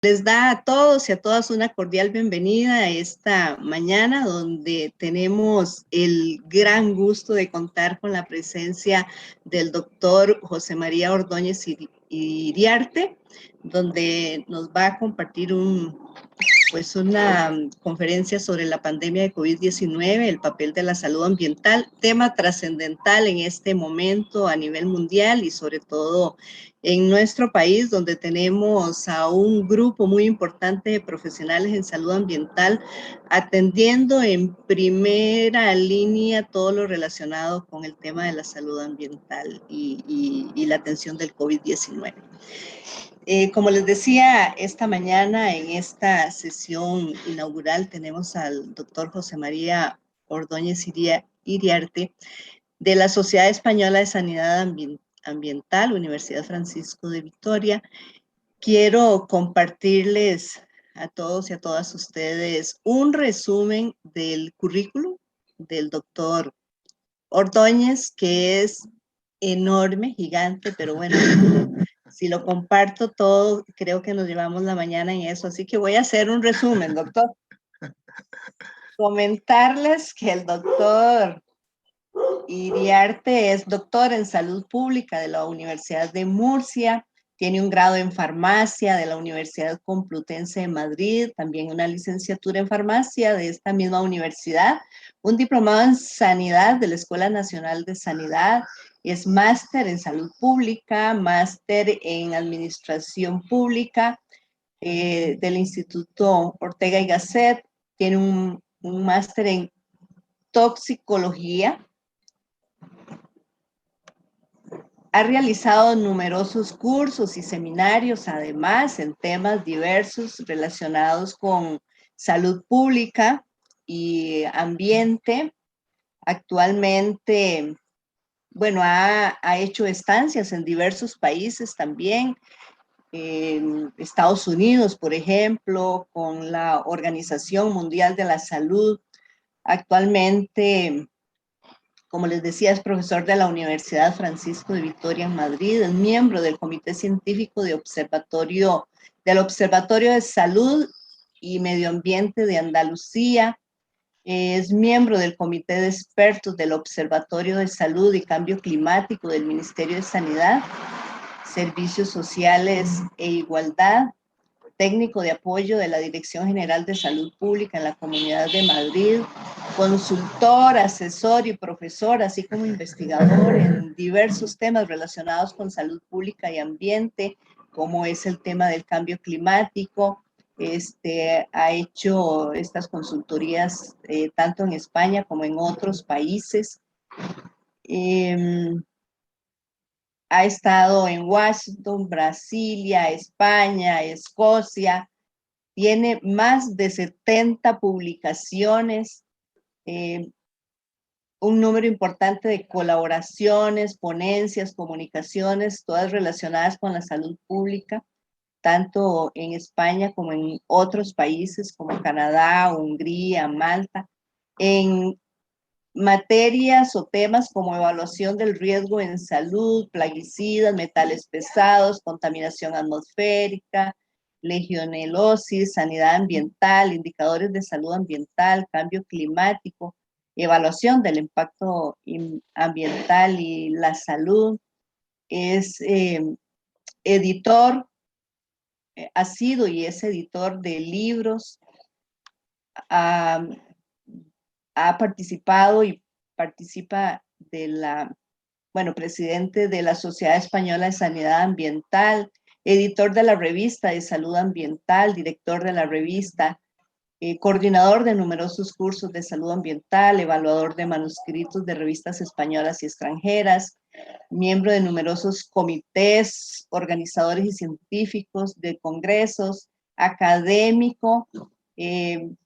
Les da a todos y a todas una cordial bienvenida a esta mañana donde tenemos el gran gusto de contar con la presencia del doctor José María Ordóñez Iriarte, donde nos va a compartir una conferencia sobre la pandemia de COVID-19, el papel de la salud ambiental, tema trascendental en este momento a nivel mundial y sobre todo en nuestro país, donde tenemos a un grupo muy importante de profesionales en salud ambiental atendiendo en primera línea todo lo relacionado con el tema de la salud ambiental y la atención del COVID-19. Como les decía, esta mañana en esta sesión inaugural tenemos al doctor José María Ordóñez Iriarte de la Sociedad Española de Sanidad Ambiental, Universidad Francisco de Vitoria. Quiero compartirles a todos y a todas ustedes un resumen del currículum del doctor Ordóñez, que es enorme, gigante, pero bueno, si lo comparto todo, creo que nos llevamos la mañana en eso. Así que voy a hacer un resumen, doctor. Comentarles que el doctor Iriarte es doctor en salud pública de la Universidad de Murcia, tiene un grado en farmacia de la Universidad Complutense de Madrid, también una licenciatura en farmacia de esta misma universidad, un diplomado en sanidad de la Escuela Nacional de Sanidad, es máster en salud pública, máster en administración pública del Instituto Ortega y Gasset, tiene un máster en toxicología. Ha realizado numerosos cursos y seminarios, además, en temas diversos relacionados con salud pública y ambiente. Actualmente, bueno, ha hecho estancias en diversos países también, en Estados Unidos, por ejemplo, con la Organización Mundial de la Salud. Actualmente, como les decía, es profesor de la Universidad Francisco de Vitoria en Madrid, es miembro del Comité Científico del Observatorio de Salud y Medio Ambiente de Andalucía, es miembro del Comité de Expertos del Observatorio de Salud y Cambio Climático del Ministerio de Sanidad, Servicios Sociales e Igualdad, técnico de apoyo de la Dirección General de Salud Pública en la Comunidad de Madrid, consultor, asesor y profesor, así como investigador en diversos temas relacionados con salud pública y ambiente, como es el tema del cambio climático. Ha hecho estas consultorías tanto en España como en otros países. Ha estado en Washington, Brasilia, España, Escocia. Tiene más de 70 publicaciones, un número importante de colaboraciones, ponencias, comunicaciones, todas relacionadas con la salud pública, tanto en España como en otros países como Canadá, Hungría, Malta, en materias o temas como evaluación del riesgo en salud, plaguicidas, metales pesados, contaminación atmosférica, legionelosis, sanidad ambiental, indicadores de salud ambiental, cambio climático, evaluación del impacto ambiental y la salud. Es editor, ha sido y es editor de libros, ha participado y participa presidente de la Sociedad Española de Sanidad Ambiental, editor de la revista de Salud Ambiental, director de la revista, coordinador de numerosos cursos de salud ambiental, evaluador de manuscritos de revistas españolas y extranjeras, miembro de numerosos comités, organizadores y científicos de congresos, académico,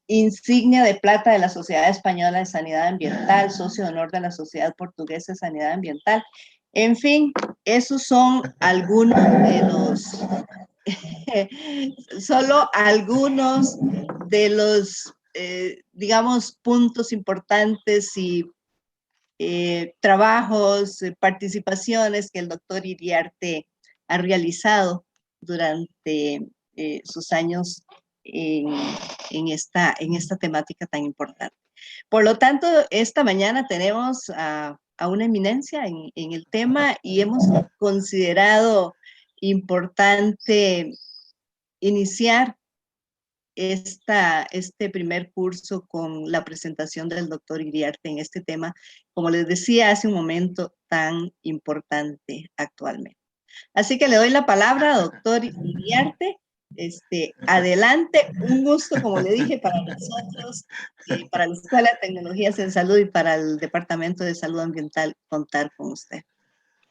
insignia de plata de la Sociedad Española de Sanidad Ambiental, socio de honor de la Sociedad Portuguesa de Sanidad Ambiental. En fin, esos son algunos de los, solo algunos de los, digamos, puntos importantes y trabajos, participaciones que el doctor Iriarte ha realizado durante sus años en esta temática tan importante. Por lo tanto, esta mañana tenemos a una eminencia en el tema y hemos considerado importante iniciar este primer curso con la presentación del doctor Iriarte en este tema, como les decía hace un momento, tan importante actualmente. Así que le doy la palabra, doctor Iriarte. Adelante, un gusto, como le dije, para nosotros, para la Escuela de Tecnologías en Salud y para el Departamento de Salud Ambiental, contar con usted.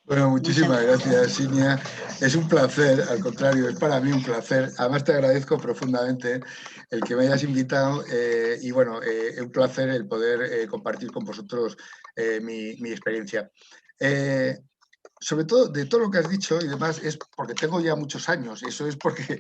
Bueno, Muchas muchísimas gracias, Sinia. Es un placer, al contrario, es para mí un placer. Además, te agradezco profundamente el que me hayas invitado y, bueno, es un placer el poder compartir con vosotros mi experiencia. Sobre todo, de todo lo que has dicho y demás, es porque tengo ya muchos años, eso es porque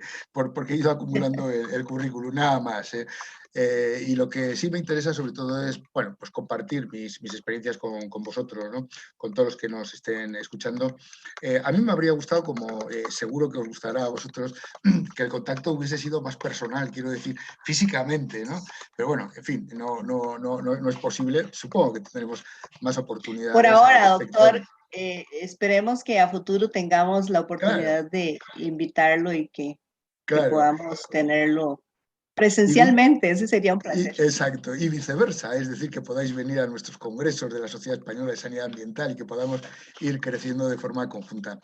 he ido acumulando el currículum, nada más. Y lo que sí me interesa sobre todo es, bueno, pues compartir mis experiencias con vosotros, ¿no? Con todos los que nos estén escuchando. A mí me habría gustado, como seguro que os gustará a vosotros, que el contacto hubiese sido más personal, quiero decir, físicamente, ¿no? Pero bueno, en fin, no es posible. Supongo que tendremos más oportunidades. Por ahora, al respecto. doctor, esperemos que a futuro tengamos la oportunidad Claro, de invitarlo y que claro. podamos tenerlo Y vi- presencialmente. Ese sería un placer. exacto, y viceversa, es decir, que podáis venir a nuestros congresos de la Sociedad Española de Sanidad Ambiental y que podamos ir creciendo de forma conjunta.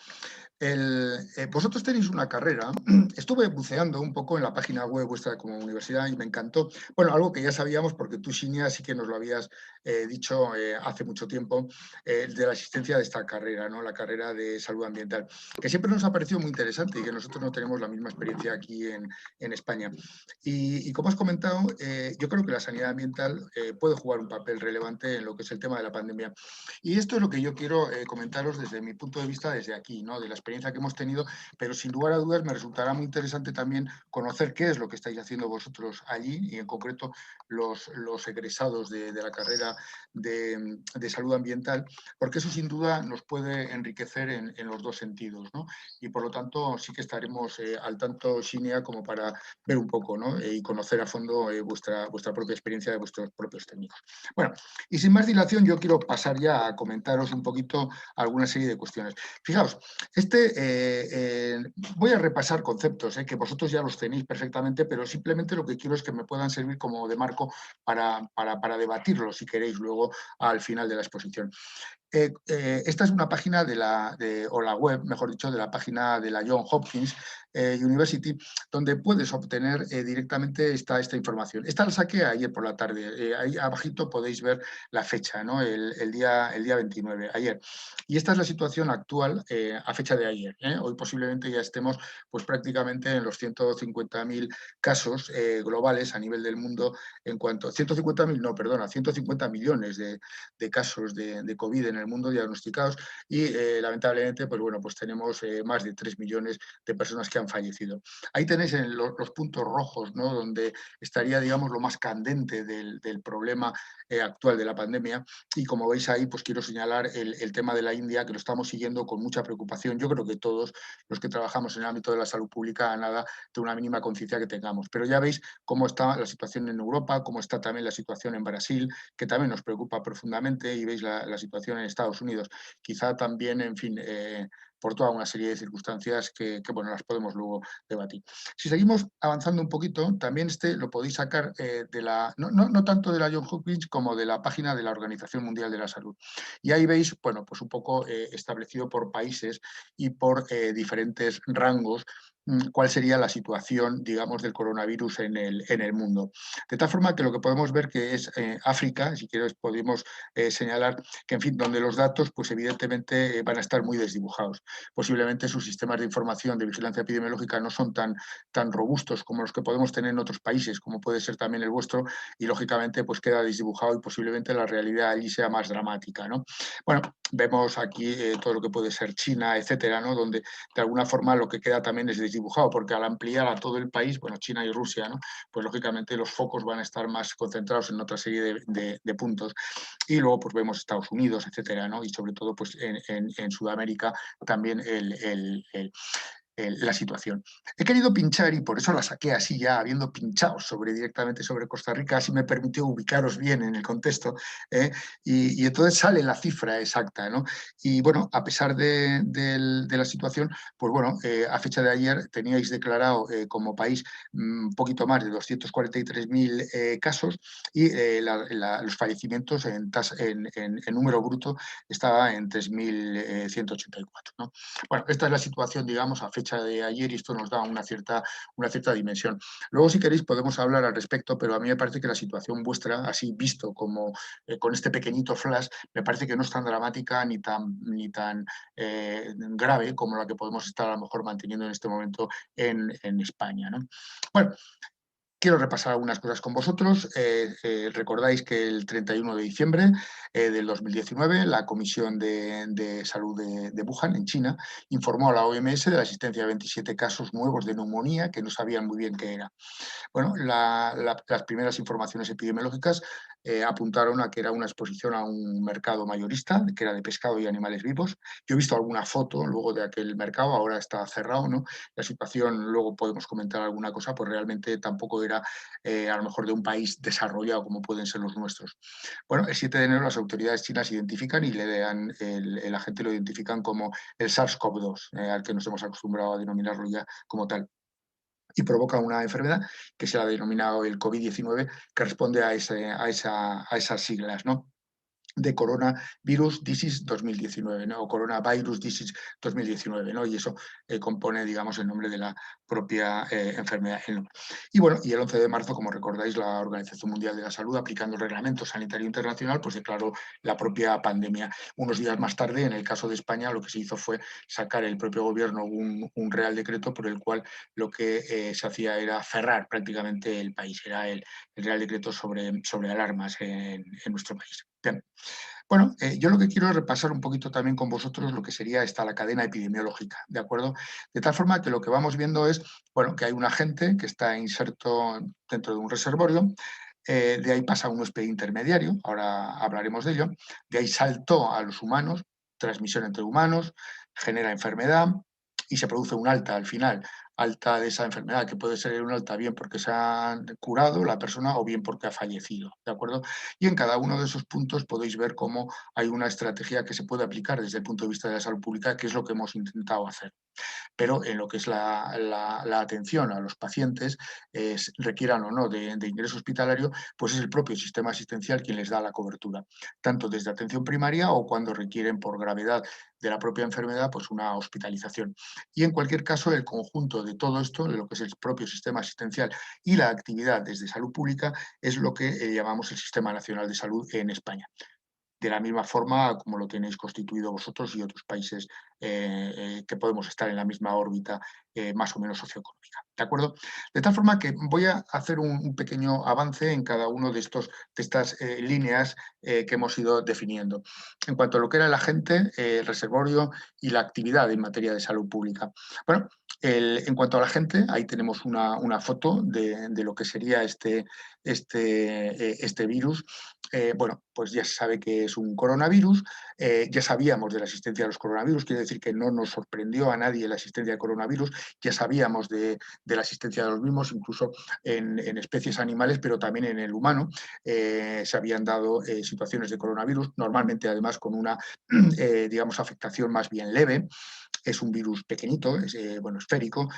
Vosotros tenéis una carrera, estuve buceando un poco en la página web vuestra como universidad y me encantó, bueno, algo que ya sabíamos porque tú, Sinia, sí que nos lo habías dicho hace mucho tiempo, de la existencia de esta carrera, ¿no? La carrera de salud ambiental, que siempre nos ha parecido muy interesante y que nosotros no tenemos la misma experiencia aquí en España. Y como has comentado, yo creo que la sanidad ambiental puede jugar un papel relevante en lo que es el tema de la pandemia. Y esto es lo que yo quiero comentaros desde mi punto de vista, desde aquí, ¿no? De la experiencia que hemos tenido, pero sin lugar a dudas me resultará muy interesante también conocer qué es lo que estáis haciendo vosotros allí y en concreto los egresados de la carrera de salud ambiental, porque eso sin duda nos puede enriquecer en los dos sentidos, ¿no? Y por lo tanto sí que estaremos al tanto, Xinia, como para ver un poco, ¿no? Y conocer a fondo vuestra propia experiencia de vuestros propios técnicos. Bueno, y sin más dilación yo quiero pasar ya a comentaros un poquito alguna serie de cuestiones. Fijaos, voy a repasar conceptos que vosotros ya los tenéis perfectamente, pero simplemente lo que quiero es que me puedan servir como de marco para debatirlos, si queréis, luego al final de la exposición. Esta es una página o la web, mejor dicho, de la página de la Johns Hopkins University, donde puedes obtener directamente esta información. Esta la saqué ayer por la tarde. Ahí abajito podéis ver la fecha, ¿no? el día 29, ayer. Y esta es la situación actual a fecha de ayer. Hoy posiblemente ya estemos pues, prácticamente en los 150.000 casos globales a nivel del mundo en cuanto... 150.000, no, perdona, 150 millones de casos de COVID en el mundo diagnosticados y lamentablemente pues bueno, pues tenemos más de 3 millones de personas que han fallecido. Ahí tenéis en los puntos rojos, ¿no? Donde estaría, digamos, lo más candente del problema actual de la pandemia y como veis ahí, pues quiero señalar el tema de la India, que lo estamos siguiendo con mucha preocupación. Yo creo que todos los que trabajamos en el ámbito de la salud pública, nada de una mínima conciencia que tengamos. Pero ya veis cómo está la situación en Europa, cómo está también la situación en Brasil, que también nos preocupa profundamente, y veis la situación en Estados Unidos. Quizá también, en fin, por toda una serie de circunstancias que, bueno, las podemos luego debatir. Si seguimos avanzando un poquito, también lo podéis sacar no tanto de la Johns Hopkins como de la página de la Organización Mundial de la Salud. Y ahí veis, bueno, pues un poco establecido por países y por diferentes rangos cuál sería la situación, digamos, del coronavirus en el mundo. De tal forma que lo que podemos ver que es África, si quieres podemos señalar que, en fin, donde los datos, pues evidentemente van a estar muy desdibujados. Posiblemente sus sistemas de información de vigilancia epidemiológica no son tan robustos como los que podemos tener en otros países, como puede ser también el vuestro, y lógicamente pues queda desdibujado y posiblemente la realidad allí sea más dramática, ¿no? Bueno, vemos aquí todo lo que puede ser China, etcétera, ¿no? Donde de alguna forma lo que queda también es desdibujado, porque al ampliar a todo el país, bueno, China y Rusia, ¿no? Pues lógicamente los focos van a estar más concentrados en otra serie de puntos. Y luego pues vemos Estados Unidos, etcétera, ¿no? Y sobre todo pues en Sudamérica también la situación. He querido pinchar, y por eso la saqué así ya, habiendo pinchado directamente sobre Costa Rica, así me permitió ubicaros bien en el contexto, y entonces sale la cifra exacta, ¿no? Y bueno, a pesar de la situación, pues bueno, a fecha de ayer teníais declarado como país un poquito más de 243.000 casos, y los fallecimientos en número bruto estaba en 3.184, ¿no? Bueno, esta es la situación, digamos, a fecha de ayer, y esto nos da una cierta dimensión. Luego, si queréis, podemos hablar al respecto, pero a mí me parece que la situación vuestra, así visto como con este pequeñito flash, me parece que no es tan dramática ni tan grave como la que podemos estar a lo mejor manteniendo en este momento en España, ¿no? Bueno, quiero repasar algunas cosas con vosotros. Recordáis que el 31 de diciembre del 2019 la Comisión de Salud de Wuhan, en China, informó a la OMS de la existencia de 27 casos nuevos de neumonía que no sabían muy bien qué era. Bueno, las primeras informaciones epidemiológicas apuntaron a que era una exposición a un mercado mayorista, que era de pescado y animales vivos. Yo he visto alguna foto luego de aquel mercado, ahora está cerrado, ¿no? La situación, luego podemos comentar alguna cosa, pues realmente tampoco era a lo mejor de un país desarrollado como pueden ser los nuestros. Bueno, el 7 de enero las autoridades chinas identifican y le dan, el agente lo identifican como el SARS-CoV-2, al que nos hemos acostumbrado a denominarlo ya como tal, y provoca una enfermedad que se ha denominado el COVID-19, que responde a esas siglas, ¿no? De Coronavirus Disease 2019, ¿no? O Coronavirus Disease 2019, ¿no? Y eso compone, digamos, el nombre de la propia enfermedad. Y bueno, y el 11 de marzo, como recordáis, la Organización Mundial de la Salud, aplicando el Reglamento Sanitario Internacional, pues declaró la propia pandemia. Unos días más tarde, en el caso de España, lo que se hizo fue sacar el propio gobierno un Real Decreto por el cual lo que se hacía era cerrar prácticamente el país. Era el Real Decreto sobre alarmas en nuestro país. Bien. Bueno, yo lo que quiero es repasar un poquito también con vosotros lo que sería la cadena epidemiológica, ¿de acuerdo? De tal forma que lo que vamos viendo es, bueno, que hay un agente que está inserto dentro de un reservorio, de ahí pasa a un huésped intermediario, ahora hablaremos de ello, de ahí saltó a los humanos, transmisión entre humanos, genera enfermedad y se produce un alta al final, alta de esa enfermedad, que puede ser un alta bien porque se ha curado la persona o bien porque ha fallecido, ¿de acuerdo? Y en cada uno de esos puntos podéis ver cómo hay una estrategia que se puede aplicar desde el punto de vista de la salud pública, que es lo que hemos intentado hacer. Pero en lo que es la atención a los pacientes, requieran o no de ingreso hospitalario, pues es el propio sistema asistencial quien les da la cobertura, tanto desde atención primaria o cuando requieren por gravedad de la propia enfermedad, pues una hospitalización. Y en cualquier caso, el conjunto de todo esto, de lo que es el propio sistema asistencial y la actividad desde salud pública, es lo que llamamos el Sistema Nacional de Salud en España, de la misma forma como lo tenéis constituido vosotros y otros países que podemos estar en la misma órbita más o menos socioeconómica. ¿De acuerdo? De tal forma que voy a hacer un pequeño avance en cada uno de estas líneas que hemos ido definiendo. En cuanto a lo que era el agente, el reservorio y la actividad en materia de salud pública. Bueno, en cuanto a la gente, ahí tenemos una foto de lo que sería este virus. Bueno, pues ya se sabe que es un coronavirus, ya sabíamos de la existencia de los coronavirus, quiere decir que no nos sorprendió a nadie la existencia de coronavirus, ya sabíamos de la existencia de los mismos, incluso en especies animales, pero también en el humano se habían dado situaciones de coronavirus, normalmente además con una, digamos, afectación más bien leve. Es un virus pequeñito, bueno, esférico,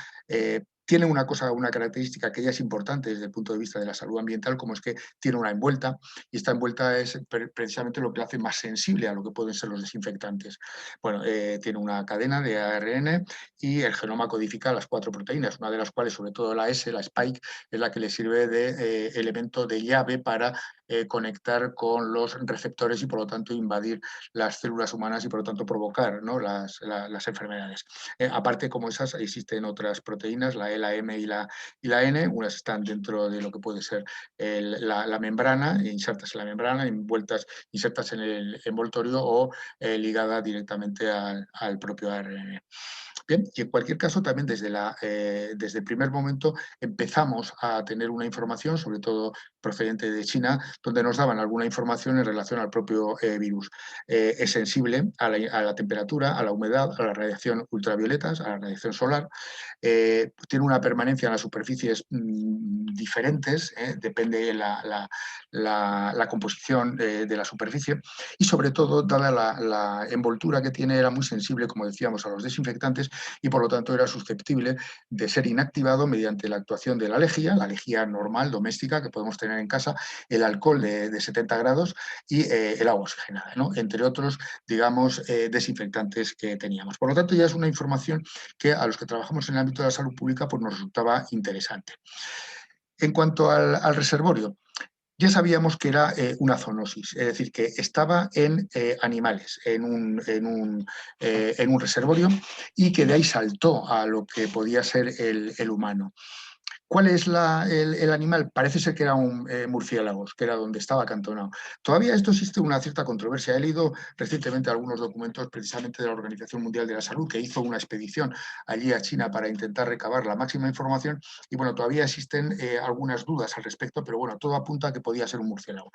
tiene una característica que ya es importante desde el punto de vista de la salud ambiental, como es que tiene una envuelta, y esta envuelta es precisamente lo que lo hace más sensible a lo que pueden ser los desinfectantes. Bueno, tiene una cadena de ARN y el genoma codifica las 4 proteínas, una de las cuales, sobre todo la S, la spike, es la que le sirve de elemento de llave para conectar con los receptores y por lo tanto invadir las células humanas y por lo tanto provocar, ¿no?, las enfermedades. Aparte, como esas, existen otras proteínas, la E, la M y la N, unas están dentro de lo que puede ser la membrana, insertas en la membrana, insertas en el envoltorio o ligadas directamente al propio ARN. Bien, y en cualquier caso, también desde el primer momento empezamos a tener una información, sobre todo procedente de China, donde nos daban alguna información en relación al propio virus. Es sensible a la temperatura, a la humedad, a la radiación ultravioletas, a la radiación solar. Tiene una permanencia en las superficies diferentes, depende la composición de la superficie, y sobre todo, dada la envoltura que tiene, era muy sensible, como decíamos, a los desinfectantes, y por lo tanto era susceptible de ser inactivado mediante la actuación de la lejía normal, doméstica, que podemos tener en casa, el alcohol de 70 grados y el agua oxigenada, ¿no? Entre otros, digamos, desinfectantes que teníamos. Por lo tanto, ya es una información que a los que trabajamos en el ámbito de la salud pública pues nos resultaba interesante. En cuanto al reservorio, ya sabíamos que era una zoonosis, es decir, que estaba en animales, en un reservorio, y que de ahí saltó a lo que podía ser el humano. ¿Cuál es el animal? Parece ser que era un murciélago, que era donde estaba acantonado. Todavía esto existe una cierta controversia. He leído recientemente algunos documentos precisamente de la Organización Mundial de la Salud, que hizo una expedición allí a China para intentar recabar la máxima información, y bueno, todavía existen algunas dudas al respecto, pero bueno, todo apunta a que podía ser un murciélago.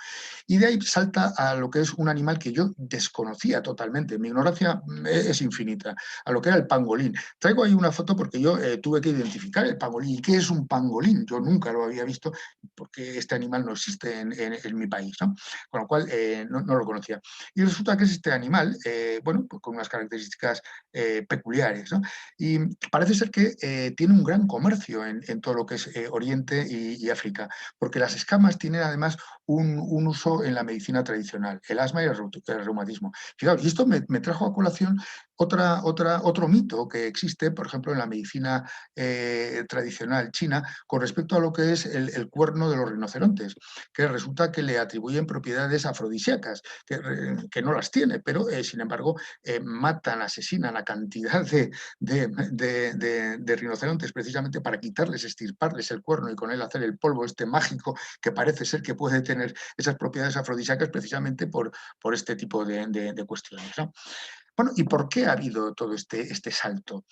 Y de ahí salta a lo que es un animal que yo desconocía totalmente. Mi ignorancia es infinita, a lo que era el pangolín. Traigo ahí una foto porque yo tuve que identificar el pangolín. ¿Y qué es un pangolín? Yo nunca lo había visto porque este animal no existe en mi país, ¿no? Con lo cual no lo conocía. Y resulta que es este animal, bueno, pues con unas características peculiares, ¿no? Y parece ser que tiene un gran comercio en todo lo que es Oriente y África, porque las escamas tienen además un uso en la medicina tradicional, el asma y el reumatismo. Fijaos, y esto me trajo a colación otro mito que existe, por ejemplo, en la medicina tradicional china, con respecto a lo que es el cuerno de los rinocerontes, que resulta que le atribuyen propiedades afrodisíacas, que no las tiene, pero sin embargo matan, asesinan a cantidad de rinocerontes precisamente para quitarles, extirparles el cuerno y con él hacer el polvo este mágico que parece ser que puede tener esas propiedades afrodisíacas precisamente por este tipo de cuestiones, ¿no? Bueno, ¿y por qué ha habido todo este salto?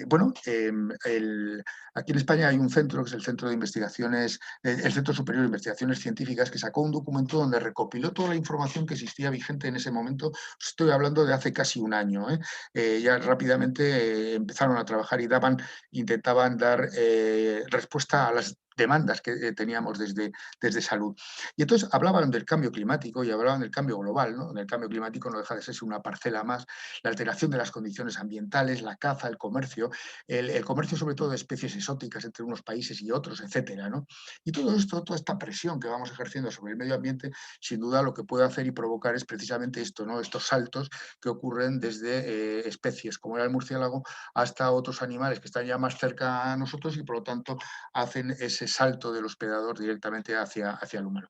Bueno, aquí en España hay un centro, que es el Centro de Investigaciones, el Centro Superior de Investigaciones Científicas, que sacó un documento donde recopiló toda la información que existía vigente en ese momento. Estoy hablando de hace casi un año. Ya rápidamente empezaron a trabajar y intentaban dar respuesta a las demandas que teníamos desde salud. Y entonces hablaban del cambio climático y hablaban del cambio global, ¿no? El cambio climático no deja de ser una parcela más, la alteración de las condiciones ambientales, la caza, el comercio sobre todo de especies exóticas entre unos países y otros, etcétera, ¿no? Y todo esto, toda esta presión que vamos ejerciendo sobre el medio ambiente, sin duda lo que puede hacer y provocar es precisamente esto, ¿no? Estos saltos que ocurren desde especies como era el murciélago hasta otros animales que están ya más cerca a nosotros y por lo tanto hacen ese salto del hospedador directamente hacia el humano.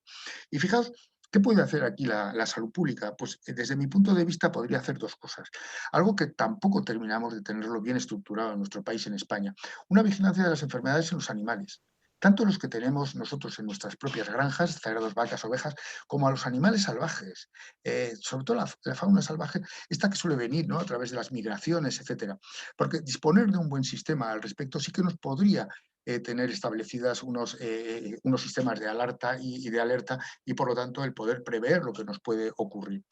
Y fijaos, ¿qué puede hacer aquí la salud pública? Pues desde mi punto de vista podría hacer dos cosas. Algo que tampoco terminamos de tenerlo bien estructurado en nuestro país, en España. Una vigilancia de las enfermedades en los animales. Tanto los que tenemos nosotros en nuestras propias granjas, cerdos, vacas, ovejas, como a los animales salvajes. Sobre todo la fauna salvaje, esta que suele venir, ¿no? A través de las migraciones, etcétera. Porque disponer de un buen sistema al respecto sí que nos podría tener establecidas unos sistemas de alerta y de alerta y por lo tanto el poder prever lo que nos puede ocurrir.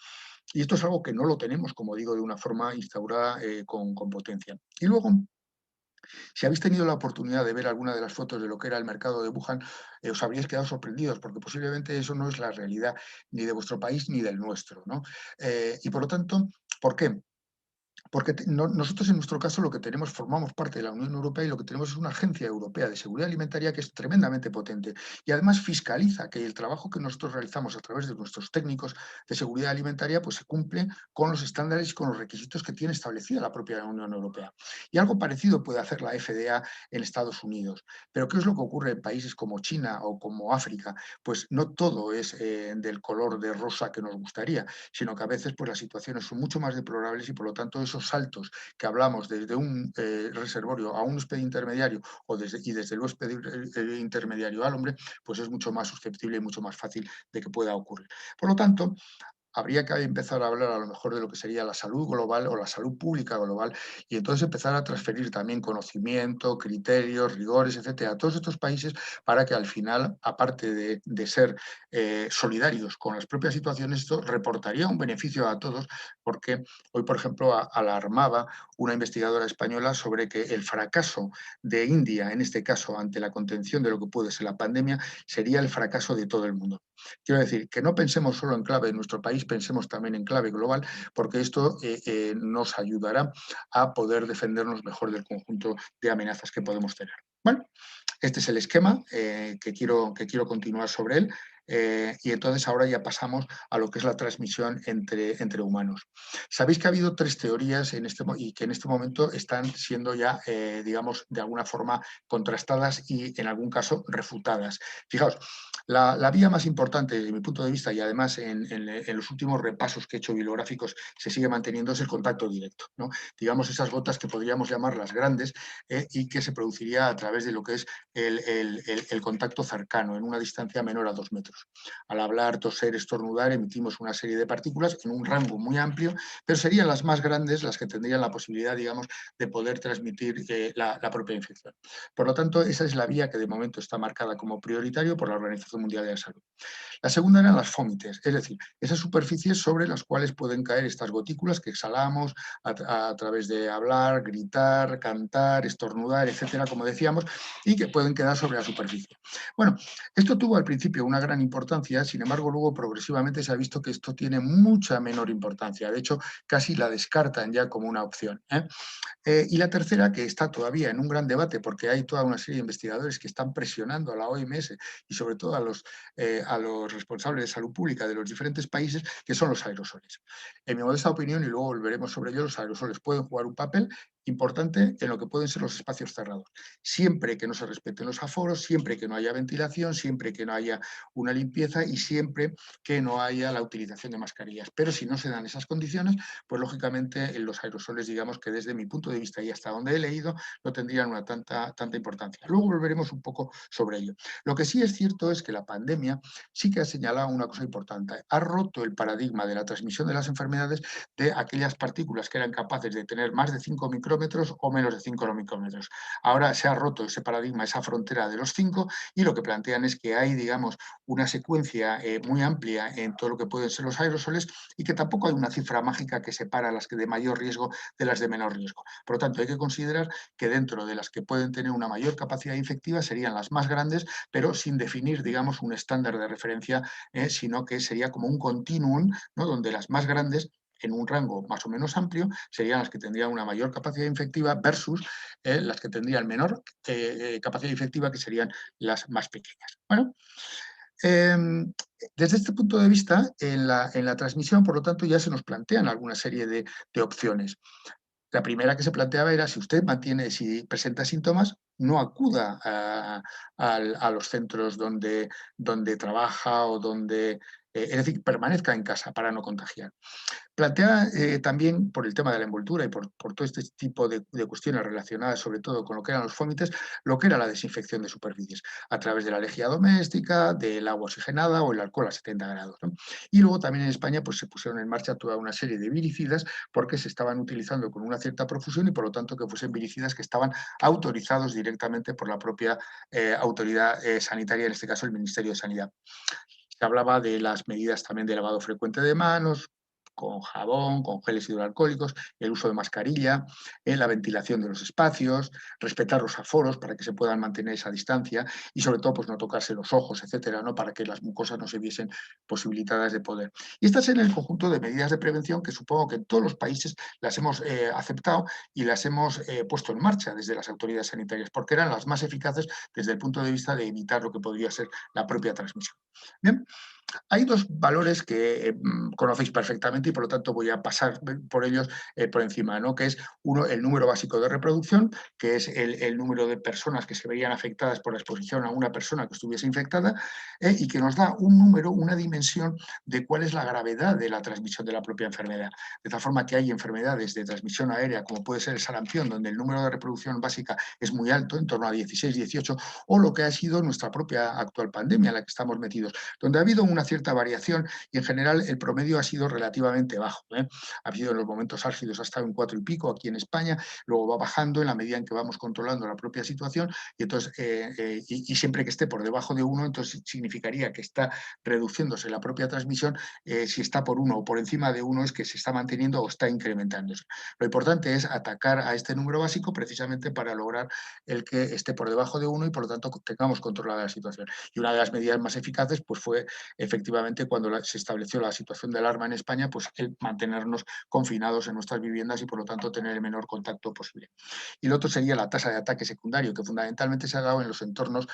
Y esto es algo que no lo tenemos, como digo, de una forma instaurada con potencia. Y luego, si habéis tenido la oportunidad de ver alguna de las fotos de lo que era el mercado de Wuhan, os habríais quedado sorprendidos, porque posiblemente eso no es la realidad ni de vuestro país ni del nuestro, ¿no? Y por lo tanto, ¿por qué? Porque nosotros en nuestro caso lo que tenemos, formamos parte de la Unión Europea y lo que tenemos es una agencia europea de seguridad alimentaria que es tremendamente potente y además fiscaliza que el trabajo que nosotros realizamos a través de nuestros técnicos de seguridad alimentaria pues se cumple con los estándares y con los requisitos que tiene establecida la propia Unión Europea. Y algo parecido puede hacer la FDA en Estados Unidos. Pero ¿qué es lo que ocurre en países como China o como África? Pues no todo es del color de rosa que nos gustaría, sino que a veces pues, las situaciones son mucho más deplorables y por lo tanto esos saltos que hablamos desde un reservorio a un huésped intermediario y desde el huésped intermediario al hombre, pues es mucho más susceptible y mucho más fácil de que pueda ocurrir. Por lo tanto, habría que empezar a hablar a lo mejor de lo que sería la salud global o la salud pública global y entonces empezar a transferir también conocimiento, criterios, rigores, etcétera, a todos estos países para que al final, aparte de ser solidarios con las propias situaciones, esto reportaría un beneficio a todos porque hoy, por ejemplo, alarmaba una investigadora española sobre que el fracaso de India, en este caso, ante la contención de lo que puede ser la pandemia, sería el fracaso de todo el mundo. Quiero decir, que no pensemos solo en clave de nuestro país, pensemos también en clave global, porque esto nos ayudará a poder defendernos mejor del conjunto de amenazas que podemos tener. Bueno, este es el esquema que quiero continuar sobre él. Y entonces ahora ya pasamos a lo que es la transmisión entre humanos. Sabéis que ha habido tres teorías y que en este momento están siendo ya, digamos, de alguna forma contrastadas y en algún caso refutadas. Fijaos, la vía más importante desde mi punto de vista y además en los últimos repasos que he hecho bibliográficos se sigue manteniendo es el contacto directo, ¿no? Digamos esas gotas que podríamos llamar las grandes y que se produciría a través de lo que es el contacto cercano, en una distancia menor a 2 metros. Al hablar, toser, estornudar, emitimos una serie de partículas en un rango muy amplio, pero serían las más grandes las que tendrían la posibilidad, digamos, de poder transmitir la propia infección. Por lo tanto, esa es la vía que de momento está marcada como prioritario por la Organización Mundial de la Salud. La segunda eran las fómites, es decir, esas superficies sobre las cuales pueden caer estas gotículas que exhalamos a través de hablar, gritar, cantar, estornudar, etcétera, como decíamos, y que pueden quedar sobre la superficie. Bueno, esto tuvo al principio una gran importancia, sin embargo, luego progresivamente se ha visto que esto tiene mucha menor importancia. De hecho, casi la descartan ya como una opción, ¿eh? Y la tercera, que está todavía en un gran debate, porque hay toda una serie de investigadores que están presionando a la OMS y sobre todo a los responsables de salud pública de los diferentes países, que son los aerosoles. En mi modesta opinión, y luego volveremos sobre ello, los aerosoles pueden jugar un papel importante en lo que pueden ser los espacios cerrados, siempre que no se respeten los aforos, siempre que no haya ventilación, siempre que no haya una limpieza y siempre que no haya la utilización de mascarillas. Pero si no se dan esas condiciones, pues lógicamente los aerosoles, digamos que desde mi punto de vista y hasta donde he leído, no tendrían una tanta importancia. Luego volveremos un poco sobre ello. Lo que sí es cierto es que la pandemia sí que ha señalado una cosa importante. Ha roto el paradigma de la transmisión de las enfermedades de aquellas partículas que eran capaces de tener más de 5 micrómetros o menos de 5 micrómetros. Ahora se ha roto ese paradigma, esa frontera de los 5, y lo que plantean es que hay, digamos, una secuencia muy amplia en todo lo que pueden ser los aerosoles y que tampoco hay una cifra mágica que separa las que de mayor riesgo de las de menor riesgo. Por lo tanto, hay que considerar que dentro de las que pueden tener una mayor capacidad infectiva serían las más grandes, pero sin definir, digamos, un estándar de referencia, sino que sería como un continuum, ¿no? Donde las más grandes en un rango más o menos amplio, serían las que tendrían una mayor capacidad infectiva versus las que tendrían menor capacidad infectiva, que serían las más pequeñas. Bueno, desde este punto de vista, en la transmisión, por lo tanto, ya se nos plantean alguna serie de opciones. La primera que se planteaba era, si usted si presenta síntomas, no acuda a los centros donde trabaja o donde, es decir, permanezca en casa para no contagiar. Plantea también, por el tema de la envoltura y por todo este tipo de cuestiones relacionadas sobre todo con lo que eran los fómites, lo que era la desinfección de superficies a través de la lejía doméstica, del agua oxigenada o el alcohol a 70 grados, ¿no? Y luego también en España pues, se pusieron en marcha toda una serie de viricidas porque se estaban utilizando con una cierta profusión y por lo tanto que fuesen viricidas que estaban autorizados directamente por la propia autoridad sanitaria, en este caso el Ministerio de Sanidad. Se hablaba de las medidas también de lavado frecuente de manos, con jabón, con geles hidroalcohólicos, el uso de mascarilla, la ventilación de los espacios, respetar los aforos para que se puedan mantener esa distancia y sobre todo pues no tocarse los ojos, etcétera, ¿no? Para que las mucosas no se viesen posibilitadas de poder. Y estas en el conjunto de medidas de prevención que supongo que en todos los países las hemos aceptado y las hemos puesto en marcha desde las autoridades sanitarias porque eran las más eficaces desde el punto de vista de evitar lo que podría ser la propia transmisión. Bien, hay dos valores que conocéis perfectamente y por lo tanto voy a pasar por ellos por encima, ¿no? Que es uno, el número básico de reproducción, que es el número de personas que se verían afectadas por la exposición a una persona que estuviese infectada y que nos da un número, una dimensión de cuál es la gravedad de la transmisión de la propia enfermedad. De tal forma que hay enfermedades de transmisión aérea, como puede ser el sarampión, donde el número de reproducción básica es muy alto, en torno a 16, 18, o lo que ha sido nuestra propia actual pandemia en la que estamos metidos, donde ha habido una una cierta variación y en general el promedio ha sido relativamente bajo. Ha habido en los momentos álgidos hasta un 4 y pico aquí en España, luego va bajando en la medida en que vamos controlando la propia situación y entonces y siempre que esté por debajo de 1, entonces significaría que está reduciéndose la propia transmisión. Si está por 1 o por encima de 1 es que se está manteniendo o está incrementándose. Lo importante es atacar a este número básico precisamente para lograr el que esté por debajo de 1 y por lo tanto tengamos controlada la situación. Y una de las medidas más eficaces pues fue efectivamente cuando se estableció la situación de alarma en España, pues el mantenernos confinados en nuestras viviendas y por lo tanto tener el menor contacto posible. Y lo otro sería la tasa de ataque secundario, que fundamentalmente se ha dado en los entornos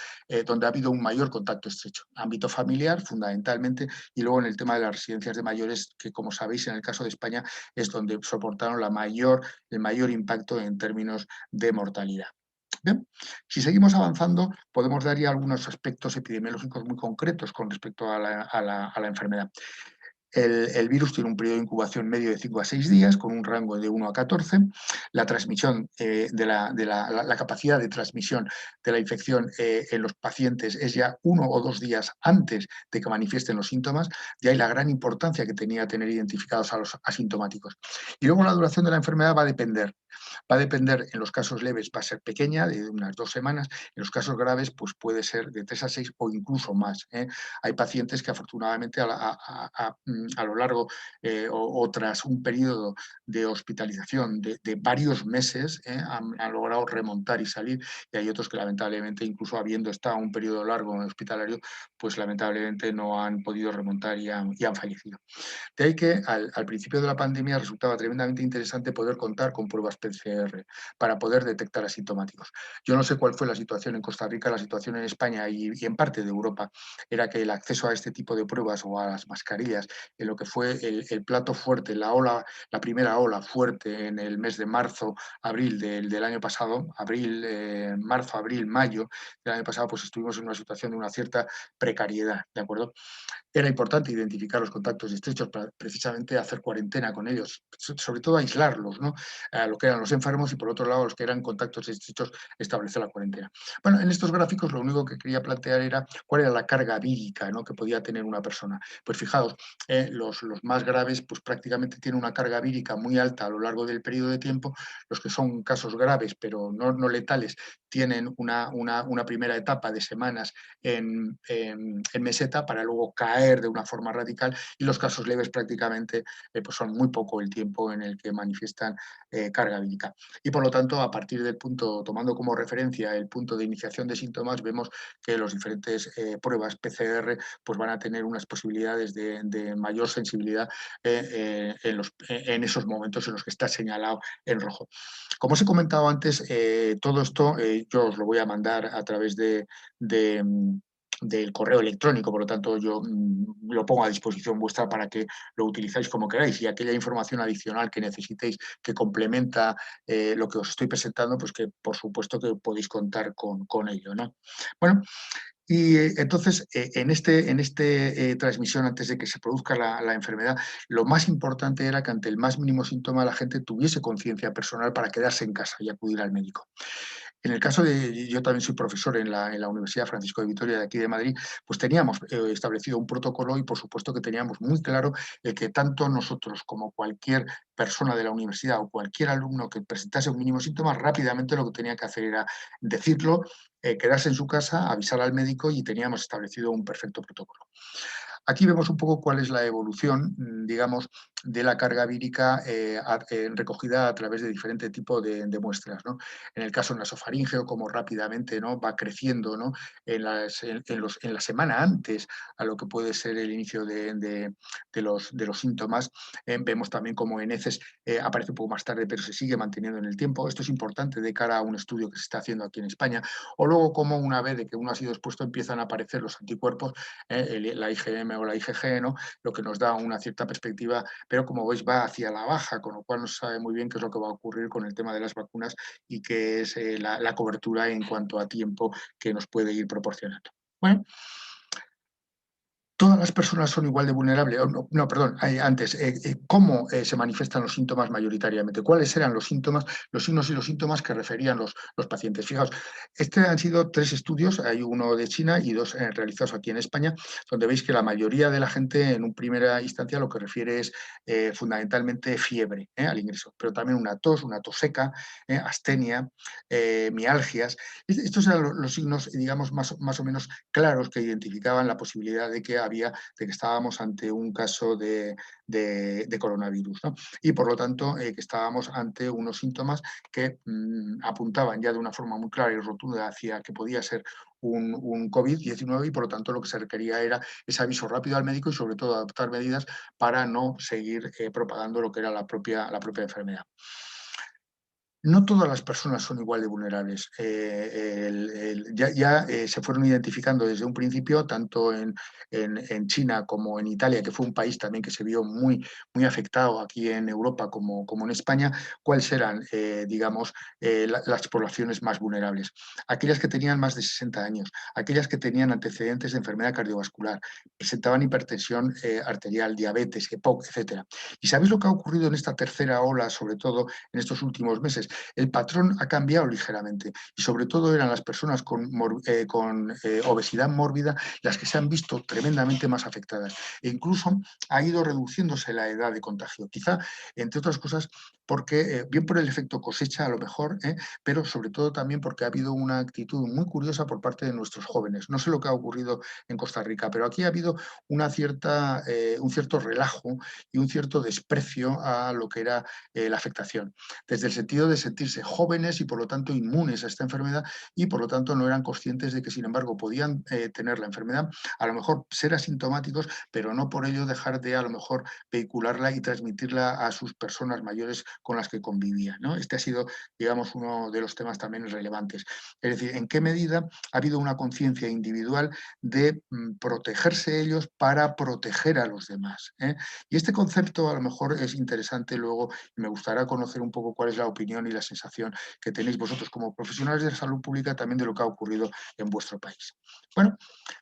donde ha habido un mayor contacto estrecho. Ámbito familiar, fundamentalmente, y luego en el tema de las residencias de mayores, que como sabéis en el caso de España es donde soportaron el mayor impacto en términos de mortalidad. Bien, si seguimos avanzando, podemos dar ya algunos aspectos epidemiológicos muy concretos con respecto a la enfermedad. El virus tiene un periodo de incubación medio de 5 a 6 días, con un rango de 1 a 14. La transmisión la capacidad de transmisión de la infección en los pacientes es ya 1 o 2 días antes de que manifiesten los síntomas. De ahí la gran importancia que tenía tener identificados a los asintomáticos. Y luego la duración de la enfermedad va a depender. Va a depender, en los casos leves va a ser pequeña, de unas 2 semanas. En los casos graves, pues puede ser de 3 a 6 o incluso más. Hay pacientes que afortunadamente a lo largo o tras un periodo de hospitalización de varios meses han logrado remontar y salir, y hay otros que lamentablemente, incluso habiendo estado un periodo largo en el hospitalario, pues lamentablemente no han podido remontar y han fallecido. De ahí que al principio de la pandemia resultaba tremendamente interesante poder contar con pruebas PCR para poder detectar asintomáticos. Yo no sé cuál fue la situación en Costa Rica, la situación en España y en parte de Europa era que el acceso a este tipo de pruebas o a las mascarillas, en lo que fue el plato fuerte, la primera ola fuerte en el mes de marzo, abril del año pasado, marzo, abril, mayo del año pasado, pues estuvimos en una situación de una cierta precariedad, ¿de acuerdo? Era importante identificar los contactos estrechos para precisamente hacer cuarentena con ellos, sobre todo aislarlos, ¿no? A lo que eran los enfermos y por otro lado los que eran contactos estrechos, establecer la cuarentena. Bueno, en estos gráficos lo único que quería plantear era cuál era la carga vírica, ¿no?, que podía tener una persona. Pues fijaos, los más graves pues prácticamente tienen una carga vírica muy alta a lo largo del periodo de tiempo. Los que son casos graves pero no letales tienen una primera etapa de semanas en meseta para luego caer de una forma radical, y los casos leves prácticamente pues son muy poco el tiempo en el que manifiestan carga vírica. Y por lo tanto, a partir del punto, tomando como referencia el punto de iniciación de síntomas, vemos que los diferentes pruebas PCR pues van a tener unas posibilidades de mayor sensibilidad en esos momentos en los que está señalado en rojo. Como os he comentado antes, todo esto yo os lo voy a mandar a través del correo electrónico, por lo tanto yo lo pongo a disposición vuestra para que lo utilizáis como queráis, y aquella información adicional que necesitéis que complementa lo que os estoy presentando, pues que por supuesto que podéis contar con ello, ¿no? Bueno, y entonces, en este transmisión, antes de que se produzca la enfermedad, lo más importante era que ante el más mínimo síntoma la gente tuviese conciencia personal para quedarse en casa y acudir al médico. En el caso de, yo también soy profesor en la Universidad Francisco de Vitoria de aquí de Madrid, pues teníamos establecido un protocolo y por supuesto que teníamos muy claro que tanto nosotros como cualquier persona de la universidad o cualquier alumno que presentase un mínimo síntoma, rápidamente lo que tenía que hacer era decirlo, quedarse en su casa, avisar al médico, y teníamos establecido un perfecto protocolo. Aquí vemos un poco cuál es la evolución, digamos, de la carga vírica recogida a través de diferentes tipos de muestras, ¿no? En el caso nasofaríngeo, como rápidamente, ¿no?, va creciendo, ¿no?, en la semana antes a lo que puede ser el inicio de los síntomas. Vemos también como en heces aparece un poco más tarde, pero se sigue manteniendo en el tiempo. Esto es importante de cara a un estudio que se está haciendo aquí en España. O luego como una vez de que uno ha sido expuesto empiezan a aparecer los anticuerpos, la IgM o la IgG, ¿no?, lo que nos da una cierta perspectiva, pero como veis va hacia la baja, con lo cual no se sabe muy bien qué es lo que va a ocurrir con el tema de las vacunas y qué es la cobertura en cuanto a tiempo que nos puede ir proporcionando. Bueno, todas las personas son igual de vulnerables. No, no, perdón, antes, ¿cómo se manifiestan los síntomas mayoritariamente? ¿Cuáles eran los síntomas, los signos y los síntomas que referían los pacientes? Fijaos, han sido 3 estudios, hay uno de China y 2 realizados aquí en España, donde veis que la mayoría de la gente en un primera instancia lo que refiere es fundamentalmente fiebre al ingreso, pero también una tos seca, astenia, mialgias. Estos eran los signos, digamos, más o menos claros que identificaban la posibilidad de que estábamos ante un caso de coronavirus, ¿no? Y por lo tanto que estábamos ante unos síntomas que apuntaban ya de una forma muy clara y rotunda hacia que podía ser un COVID-19 y por lo tanto lo que se requería era ese aviso rápido al médico y sobre todo adoptar medidas para no seguir propagando lo que era la propia enfermedad. No todas las personas son igual de vulnerables. Ya se fueron identificando desde un principio, tanto en China como en Italia, que fue un país también que se vio muy afectado aquí en Europa como en España, cuáles eran, digamos, las poblaciones más vulnerables. Aquellas que tenían más de 60 años, aquellas que tenían antecedentes de enfermedad cardiovascular, presentaban hipertensión arterial, diabetes, EPOC, etc. ¿Y sabéis lo que ha ocurrido en esta tercera ola, sobre todo en estos últimos meses? El patrón ha cambiado ligeramente y sobre todo eran las personas con obesidad mórbida las que se han visto tremendamente más afectadas e incluso ha ido reduciéndose la edad de contagio, quizá entre otras cosas porque bien por el efecto cosecha a lo mejor, pero sobre todo también porque ha habido una actitud muy curiosa por parte de nuestros jóvenes. No sé lo que ha ocurrido en Costa Rica, pero aquí ha habido un cierto relajo y un cierto desprecio a lo que era la afectación, desde el sentido de sentirse jóvenes y por lo tanto inmunes a esta enfermedad y por lo tanto no eran conscientes de que sin embargo podían tener la enfermedad, a lo mejor ser asintomáticos, pero no por ello dejar de a lo mejor vehicularla y transmitirla a sus personas mayores con las que convivían, ¿no? Este ha sido, digamos, uno de los temas también relevantes. Es decir, en qué medida ha habido una conciencia individual de protegerse ellos para proteger a los demás. Y este concepto a lo mejor es interesante luego y me gustaría conocer un poco cuál es la opinión y la sensación que tenéis vosotros como profesionales de salud pública también de lo que ha ocurrido en vuestro país. Bueno,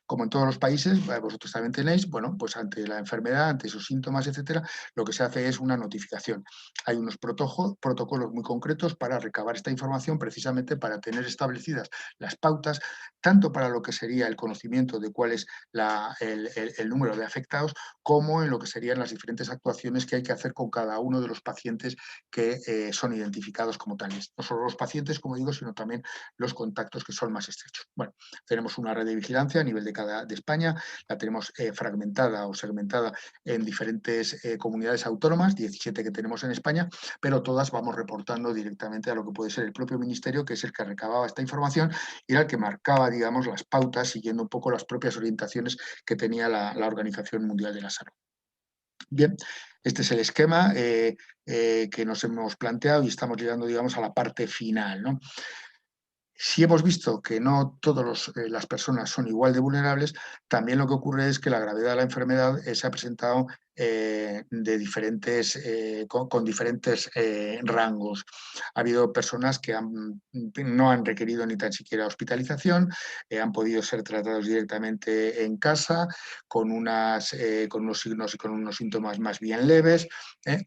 como en todos los países, vosotros también tenéis, bueno, pues ante la enfermedad, ante sus síntomas, etcétera, lo que se hace es una notificación. Hay unos protocolos muy concretos para recabar esta información precisamente para tener establecidas las pautas, tanto para lo que sería el conocimiento de cuál es el número de afectados, como en lo que serían las diferentes actuaciones que hay que hacer con cada uno de los pacientes que son identificados como tales. No solo los pacientes, como digo, sino también los contactos que son más estrechos. Bueno, tenemos una red de vigilancia a nivel de España, la tenemos fragmentada o segmentada en diferentes comunidades autónomas, 17 que tenemos en España, pero todas vamos reportando directamente a lo que puede ser el propio ministerio, que es el que recababa esta información y era el que marcaba, digamos, las pautas siguiendo un poco las propias orientaciones que tenía la Organización Mundial de la Salud. Bien, este es el esquema que nos hemos planteado y estamos llegando, digamos, a la parte final, ¿no? Si hemos visto que no todas las personas son igual de vulnerables, también lo que ocurre es que la gravedad de la enfermedad se ha presentado con diferentes rangos. Ha habido personas que no han requerido ni tan siquiera hospitalización, han podido ser tratados directamente en casa con unos signos y con unos síntomas más bien leves.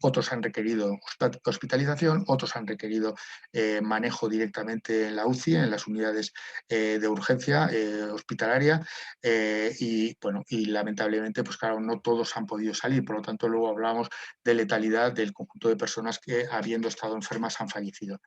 Otros han requerido hospitalización, otros han requerido manejo directamente en la UCI, en las unidades de urgencia hospitalaria y lamentablemente pues claro, no todos han podido salir, por lo tanto luego hablamos de letalidad del conjunto de personas que habiendo estado enfermas han fallecido.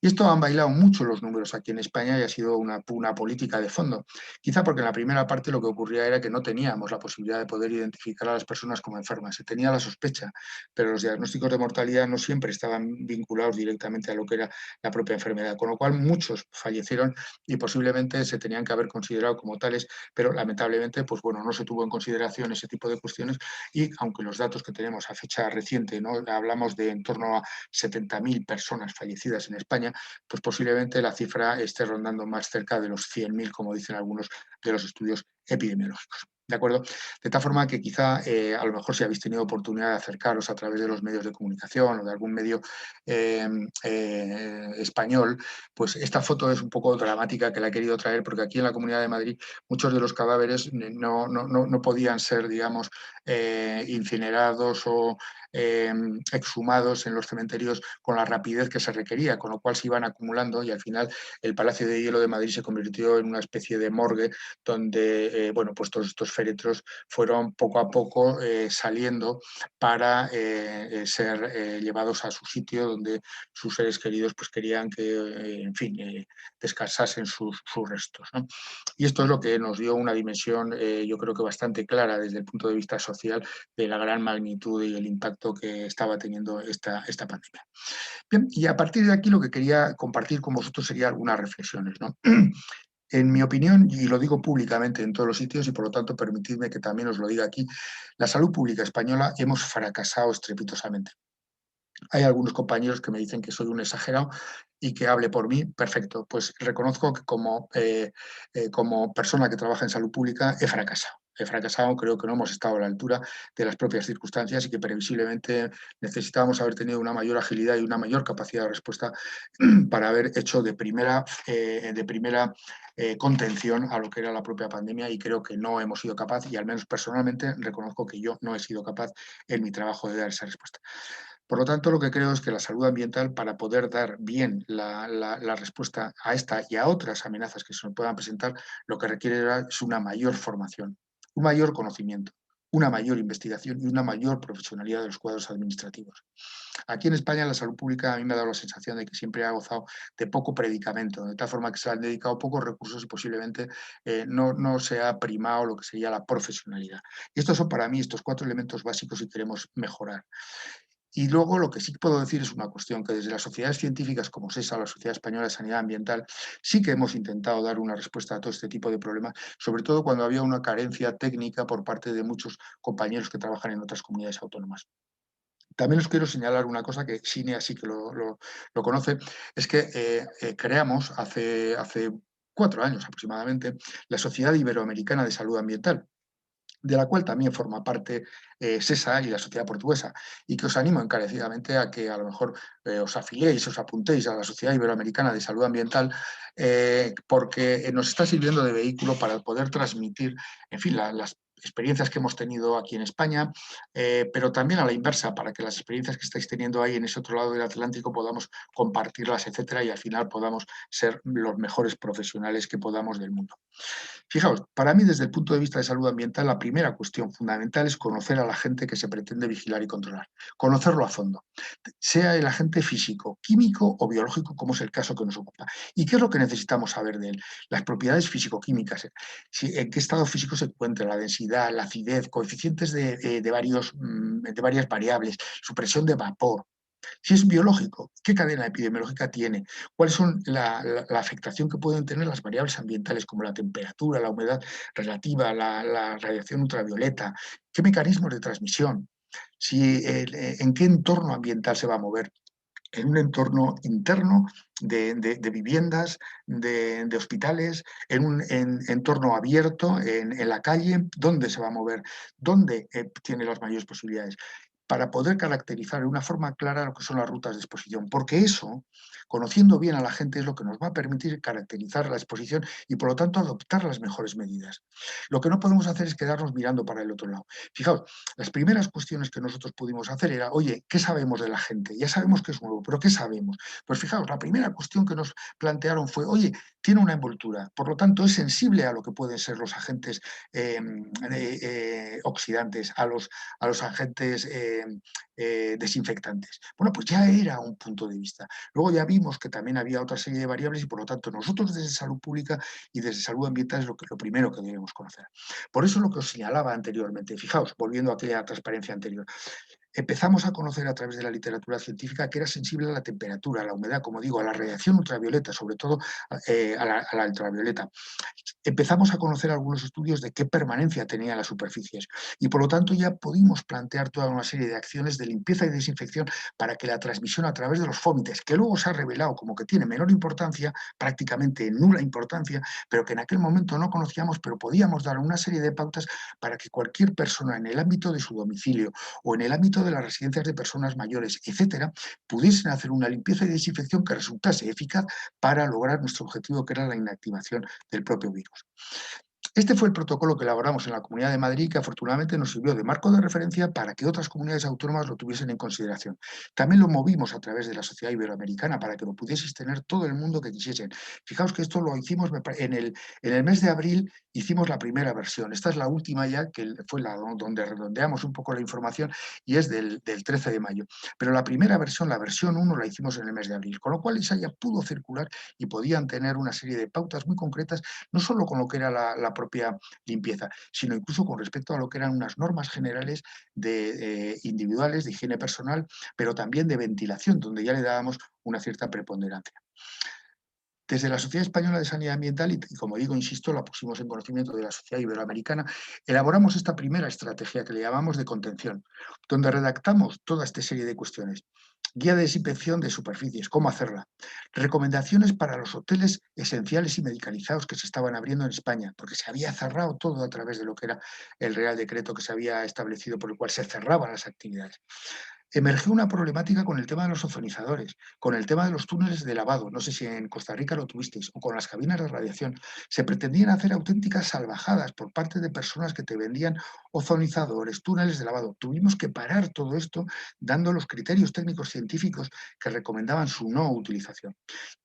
Y esto han bailado mucho los números aquí en España y ha sido una política de fondo. Quizá porque en la primera parte lo que ocurría era que no teníamos la posibilidad de poder identificar a las personas como enfermas. Se tenía la sospecha, pero los diagnósticos de mortalidad no siempre estaban vinculados directamente a lo que era la propia enfermedad, con lo cual muchos fallecieron y posiblemente se tenían que haber considerado como tales, pero lamentablemente pues bueno, no se tuvo en consideración ese tipo de cuestiones y aunque los datos que tenemos a fecha reciente, ¿no? Hablamos de en torno a 70.000 personas fallecidas en España, pues posiblemente la cifra esté rondando más cerca de los 100.000, como dicen algunos de los estudios epidemiológicos. ¿De acuerdo? De tal forma que quizá a lo mejor si habéis tenido oportunidad de acercaros a través de los medios de comunicación o de algún medio español, pues esta foto es un poco dramática que la he querido traer porque aquí en la Comunidad de Madrid muchos de los cadáveres no podían ser, digamos, incinerados o exhumados en los cementerios con la rapidez que se requería, con lo cual se iban acumulando y al final el Palacio de Hielo de Madrid se convirtió en una especie de morgue donde bueno, pues todos estos féretros fueron poco a poco saliendo para ser llevados a su sitio donde sus seres queridos pues querían que, en fin, descansasen sus restos, ¿no? Y esto es lo que nos dio una dimensión, yo creo que bastante clara desde el punto de vista social de la gran magnitud y el impacto que estaba teniendo esta pandemia. Bien, y a partir de aquí lo que quería compartir con vosotros sería algunas reflexiones, ¿no? En mi opinión, y lo digo públicamente en todos los sitios y por lo tanto permitidme que también os lo diga aquí, la salud pública española hemos fracasado estrepitosamente. Hay algunos compañeros que me dicen que soy un exagerado y que hable por mí, perfecto. Pues reconozco que como persona que trabaja en salud pública he fracasado. He fracasado, creo que no hemos estado a la altura de las propias circunstancias y que previsiblemente necesitábamos haber tenido una mayor agilidad y una mayor capacidad de respuesta para haber hecho de primera contención a lo que era la propia pandemia y creo que no hemos sido capaces y al menos personalmente reconozco que yo no he sido capaz en mi trabajo de dar esa respuesta. Por lo tanto, lo que creo es que la salud ambiental, para poder dar bien la respuesta a esta y a otras amenazas que se nos puedan presentar, lo que requiere es una mayor formación, un mayor conocimiento, una mayor investigación y una mayor profesionalidad de los cuadros administrativos. Aquí en España la salud pública a mí me ha dado la sensación de que siempre ha gozado de poco predicamento, de tal forma que se han dedicado pocos recursos y posiblemente no se ha primado lo que sería la profesionalidad. Y estos son para mí estos 4 elementos básicos si queremos mejorar. Y luego lo que sí puedo decir es una cuestión que desde las sociedades científicas como SESA, la Sociedad Española de Sanidad Ambiental, sí que hemos intentado dar una respuesta a todo este tipo de problemas, sobre todo cuando había una carencia técnica por parte de muchos compañeros que trabajan en otras comunidades autónomas. También os quiero señalar una cosa que Cine así que lo conoce, es que creamos hace 4 años aproximadamente la Sociedad Iberoamericana de Salud Ambiental, de la cual también forma parte SESA y la Sociedad Portuguesa, y que os animo encarecidamente a que a lo mejor os afiliéis, os apuntéis a la Sociedad Iberoamericana de Salud Ambiental, porque nos está sirviendo de vehículo para poder transmitir, en fin, las experiencias que hemos tenido aquí en España, pero también a la inversa, para que las experiencias que estáis teniendo ahí en ese otro lado del Atlántico podamos compartirlas, etcétera, y al final podamos ser los mejores profesionales que podamos del mundo. Fijaos, para mí desde el punto de vista de salud ambiental, la primera cuestión fundamental es conocer a la gente que se pretende vigilar y controlar, conocerlo a fondo, sea el agente físico, químico o biológico, como es el caso que nos ocupa. ¿Y qué es lo que necesitamos saber de él? Las propiedades físico-químicas, en qué estado físico se encuentra, la densidad, la acidez, coeficientes de varias variables, su presión de vapor. Si es biológico, ¿qué cadena epidemiológica tiene? ¿Cuáles son la afectación que pueden tener las variables ambientales como la temperatura, la humedad relativa, la radiación ultravioleta? ¿Qué mecanismos de transmisión? ¿En qué entorno ambiental se va a mover? En un entorno interno de viviendas, de hospitales, en un entorno abierto, en la calle, ¿dónde se va a mover? ¿Dónde tiene las mayores posibilidades? Para poder caracterizar de una forma clara lo que son las rutas de exposición, porque eso, conociendo bien a la gente, es lo que nos va a permitir caracterizar la exposición y, por lo tanto, adoptar las mejores medidas. Lo que no podemos hacer es quedarnos mirando para el otro lado. Fijaos, las primeras cuestiones que nosotros pudimos hacer era, oye, ¿qué sabemos de la gente? Ya sabemos que es nuevo, pero ¿qué sabemos? Pues fijaos, la primera cuestión que nos plantearon fue, oye, tiene una envoltura, por lo tanto es sensible a lo que pueden ser los agentes oxidantes, a los agentes desinfectantes. Bueno, pues ya era un punto de vista. Luego ya vimos que también había otra serie de variables y por lo tanto nosotros desde salud pública y desde salud ambiental es lo primero que debemos conocer. Por eso lo que os señalaba anteriormente, fijaos, volviendo a aquella transparencia anterior, Empezamos a conocer a través de la literatura científica que era sensible a la temperatura, a la humedad, como digo, a la radiación ultravioleta, sobre todo a la ultravioleta. Empezamos a conocer algunos estudios de qué permanencia tenían las superficies y por lo tanto ya pudimos plantear toda una serie de acciones de limpieza y desinfección para que la transmisión a través de los fómites, que luego se ha revelado como que tiene menor importancia, prácticamente nula importancia, pero que en aquel momento no conocíamos, pero podíamos dar una serie de pautas para que cualquier persona en el ámbito de su domicilio o en el ámbito de las residencias de personas mayores, etcétera, pudiesen hacer una limpieza y desinfección que resultase eficaz para lograr nuestro objetivo, que era la inactivación del propio virus. Este fue el protocolo que elaboramos en la Comunidad de Madrid, que afortunadamente nos sirvió de marco de referencia para que otras comunidades autónomas lo tuviesen en consideración. También lo movimos a través de la Sociedad Iberoamericana para que lo pudieseis tener todo el mundo que quisiesen. Fijaos que esto lo hicimos en el mes de abril, hicimos la primera versión. Esta es la última ya, que fue la donde redondeamos un poco la información, y es del 13 de mayo. Pero la primera versión, la versión 1, la hicimos en el mes de abril, con lo cual esa ya pudo circular y podían tener una serie de pautas muy concretas, no solo con lo que era la propia limpieza, sino incluso con respecto a lo que eran unas normas generales individuales de higiene personal, pero también de ventilación, donde ya le dábamos una cierta preponderancia. Desde la Sociedad Española de Sanidad Ambiental, y como digo, insisto, la pusimos en conocimiento de la Sociedad Iberoamericana, elaboramos esta primera estrategia que le llamamos de contención, donde redactamos toda esta serie de cuestiones. Guía de desinfección de superficies, cómo hacerla. Recomendaciones para los hoteles esenciales y medicalizados que se estaban abriendo en España, porque se había cerrado todo a través de lo que era el Real Decreto que se había establecido por el cual se cerraban las actividades. Emergió una problemática con el tema de los ozonizadores, con el tema de los túneles de lavado, no sé si en Costa Rica lo tuvisteis, o con las cabinas de radiación. Se pretendían hacer auténticas salvajadas por parte de personas que te vendían ozonizadores, túneles de lavado. Tuvimos que parar todo esto dando los criterios técnicos científicos que recomendaban su no utilización.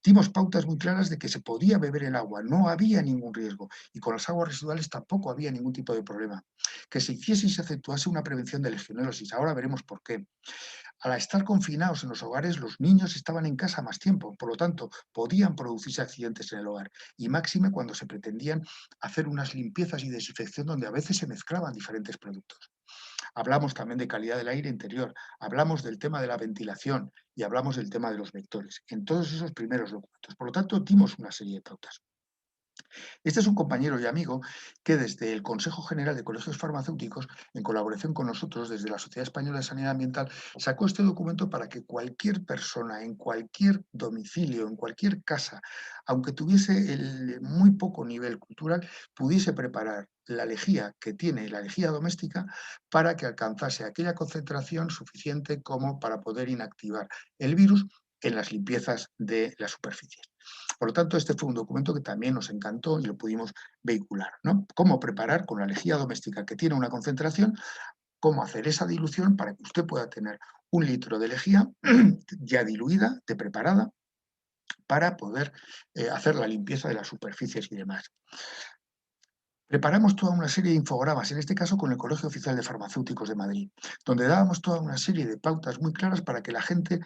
Dimos pautas muy claras de que se podía beber el agua, no había ningún riesgo, y con las aguas residuales tampoco había ningún tipo de problema. Que se hiciese y se efectuase una prevención de legionelosis. Ahora veremos por qué. Al estar confinados en los hogares, los niños estaban en casa más tiempo, por lo tanto, podían producirse accidentes en el hogar, y máxime cuando se pretendían hacer unas limpiezas y desinfección donde a veces se mezclaban diferentes productos. Hablamos también de calidad del aire interior, hablamos del tema de la ventilación y hablamos del tema de los vectores, en todos esos primeros documentos. Por lo tanto, dimos una serie de pautas. Este es un compañero y amigo que desde el Consejo General de Colegios Farmacéuticos, en colaboración con nosotros desde la Sociedad Española de Sanidad Ambiental, sacó este documento para que cualquier persona, en cualquier domicilio, en cualquier casa, aunque tuviese el muy poco nivel cultural, pudiese preparar la lejía que tiene, la lejía doméstica, para que alcanzase aquella concentración suficiente como para poder inactivar el virus en las limpiezas de las superficies. Por lo tanto, este fue un documento que también nos encantó y lo pudimos vehicular, ¿no? Cómo preparar con la lejía doméstica que tiene una concentración, cómo hacer esa dilución para que usted pueda tener 1 litro de lejía ya diluida, de preparada, para poder hacer la limpieza de las superficies y demás. Preparamos toda una serie de infogramas, en este caso con el Colegio Oficial de Farmacéuticos de Madrid, donde dábamos toda una serie de pautas muy claras para que la gente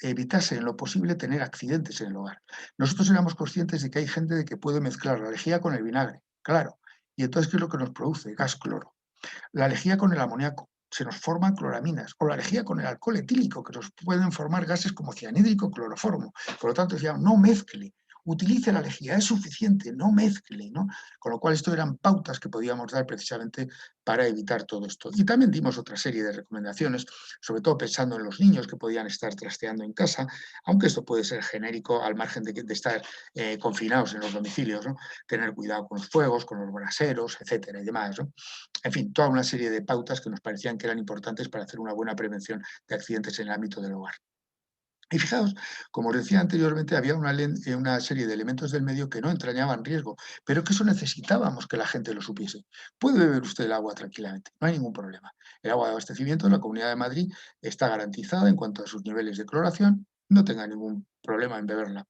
evitase en lo posible tener accidentes en el hogar. Nosotros éramos conscientes de que hay gente de que puede mezclar la lejía con el vinagre, claro. Y entonces, ¿qué es lo que nos produce? Gas cloro. La lejía con el amoníaco, se nos forman cloraminas, o la lejía con el alcohol etílico, que nos pueden formar gases como cianhídrico, cloroformo. Por lo tanto, decíamos, no mezcle, utilice la lejía, es suficiente, no mezcle, ¿no? Con lo cual, esto eran pautas que podíamos dar precisamente para evitar todo esto. Y también dimos otra serie de recomendaciones, sobre todo pensando en los niños que podían estar trasteando en casa, aunque esto puede ser genérico al margen de estar confinados en los domicilios, ¿no? Tener cuidado con los fuegos, con los braseros, etcétera y demás, ¿no? En fin, toda una serie de pautas que nos parecían que eran importantes para hacer una buena prevención de accidentes en el ámbito del hogar. Y fijaos, como os decía anteriormente, había una serie de elementos del medio que no entrañaban riesgo, pero que eso necesitábamos que la gente lo supiese. Puede beber usted el agua tranquilamente, no hay ningún problema. El agua de abastecimiento en la Comunidad de Madrid está garantizada en cuanto a sus niveles de cloración, no tenga ningún problema en beberla.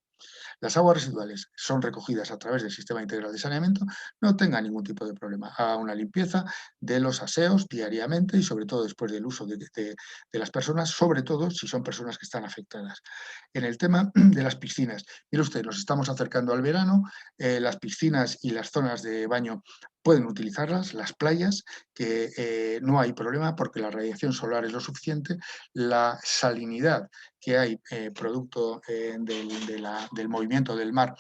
Las aguas residuales son recogidas a través del Sistema Integral de Saneamiento, no tenga ningún tipo de problema. Haga una limpieza de los aseos diariamente y sobre todo después del uso de las personas, sobre todo si son personas que están afectadas. En el tema de las piscinas, mire usted, nos estamos acercando al verano, las piscinas y las zonas de baño pueden utilizarlas, las playas, que no hay problema porque la radiación solar es lo suficiente, la salinidad que hay producto del movimiento del mar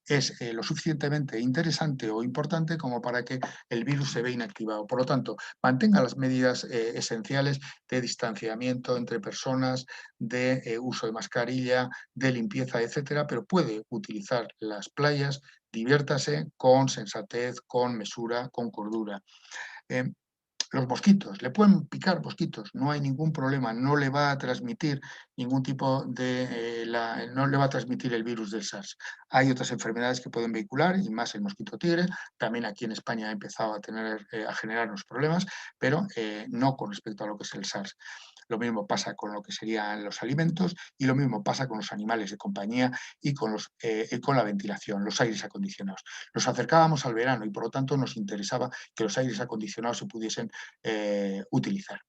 es lo suficientemente interesante o importante como para que el virus se vea inactivado. Por lo tanto, mantenga las medidas esenciales de distanciamiento entre personas, de uso de mascarilla, de limpieza, etcétera, pero puede utilizar las playas, diviértase con sensatez, con mesura, con cordura. Eh, los mosquitos, le pueden picar mosquitos, no hay ningún problema, no le va a transmitir ningún tipo no le va a transmitir el virus del SARS. Hay otras enfermedades que pueden vehicular, y más el mosquito tigre, también aquí en España ha empezado a generarnos problemas, pero no con respecto a lo que es el SARS. Lo mismo pasa con lo que serían los alimentos y lo mismo pasa con los animales de compañía y con la ventilación, los aires acondicionados. Nos acercábamos al verano y por lo tanto nos interesaba que los aires acondicionados se pudiesen utilizar.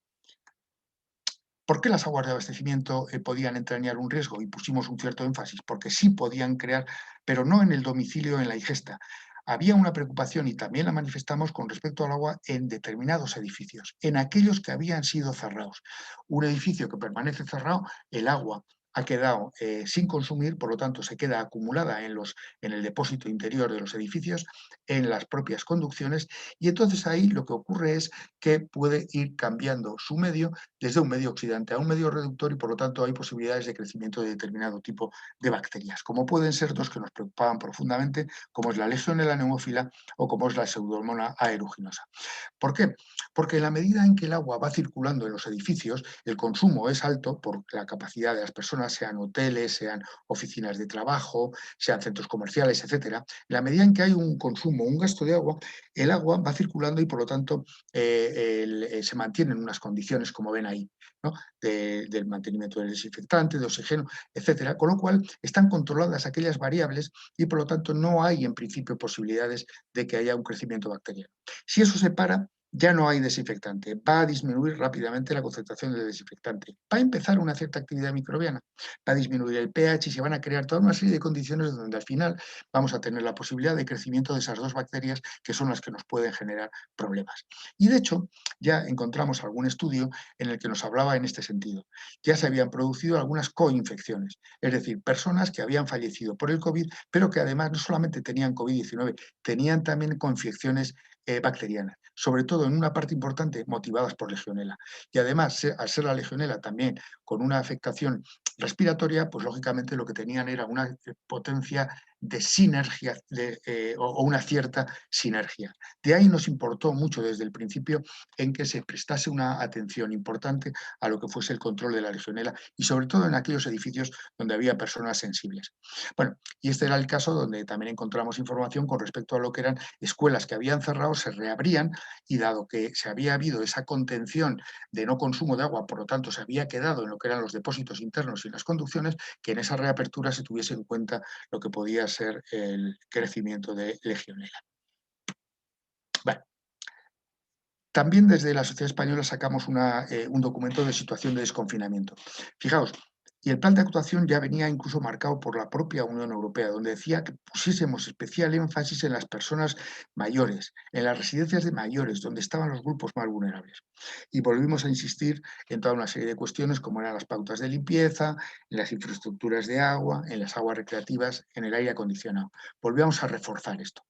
¿Por qué las aguas de abastecimiento podían entrañar un riesgo? Y pusimos un cierto énfasis, porque sí podían crear, pero no en el domicilio, en la ingesta. Había una preocupación y también la manifestamos con respecto al agua en determinados edificios, en aquellos que habían sido cerrados. Un edificio que permanece cerrado, el agua ha quedado sin consumir, por lo tanto se queda acumulada en el depósito interior de los edificios, en las propias conducciones, y entonces ahí lo que ocurre es que puede ir cambiando su medio desde un medio oxidante a un medio reductor y por lo tanto hay posibilidades de crecimiento de determinado tipo de bacterias, como pueden ser dos que nos preocupaban profundamente, como es la Legionella pneumófila o como es la Pseudomonas aeruginosa. ¿Por qué? Porque en la medida en que el agua va circulando en los edificios, el consumo es alto por la capacidad de las personas, sean hoteles, sean oficinas de trabajo, sean centros comerciales, etcétera. En la medida en que hay un consumo, un gasto de agua, el agua va circulando y por lo tanto se mantienen unas condiciones, como ven ahí, ¿no? Del mantenimiento del desinfectante, de oxígeno, etcétera, con lo cual están controladas aquellas variables y por lo tanto no hay en principio posibilidades de que haya un crecimiento bacteriano. Si eso se para, ya no hay desinfectante, va a disminuir rápidamente la concentración del desinfectante, va a empezar una cierta actividad microbiana, va a disminuir el pH y se van a crear toda una serie de condiciones donde al final vamos a tener la posibilidad de crecimiento de esas dos bacterias que son las que nos pueden generar problemas. Y de hecho, ya encontramos algún estudio en el que nos hablaba en este sentido. Ya se habían producido algunas coinfecciones, es decir, personas que habían fallecido por el COVID, pero que además no solamente tenían COVID-19, tenían también coinfecciones bacterianas, sobre todo en una parte importante motivadas por legionela. Y además, al ser la legionela también con una afectación respiratoria, pues lógicamente lo que tenían era una potencia de sinergia o una cierta sinergia. De ahí nos importó mucho desde el principio en que se prestase una atención importante a lo que fuese el control de la legionela y sobre todo en aquellos edificios donde había personas sensibles. Bueno, y este era el caso donde también encontramos información con respecto a lo que eran escuelas que habían cerrado, se reabrían y dado que se había habido esa contención de no consumo de agua, por lo tanto se había quedado en lo que eran los depósitos internos y las conducciones, que en esa reapertura se tuviese en cuenta lo que podía ser el crecimiento de legionela. Bueno, también desde la Sociedad Española sacamos un documento de situación de desconfinamiento. Fijaos, y el plan de actuación ya venía incluso marcado por la propia Unión Europea, donde decía que pusiésemos especial énfasis en las personas mayores, en las residencias de mayores, donde estaban los grupos más vulnerables. Y volvimos a insistir en toda una serie de cuestiones, como eran las pautas de limpieza, en las infraestructuras de agua, en las aguas recreativas, en el aire acondicionado. Volvíamos a reforzar esto.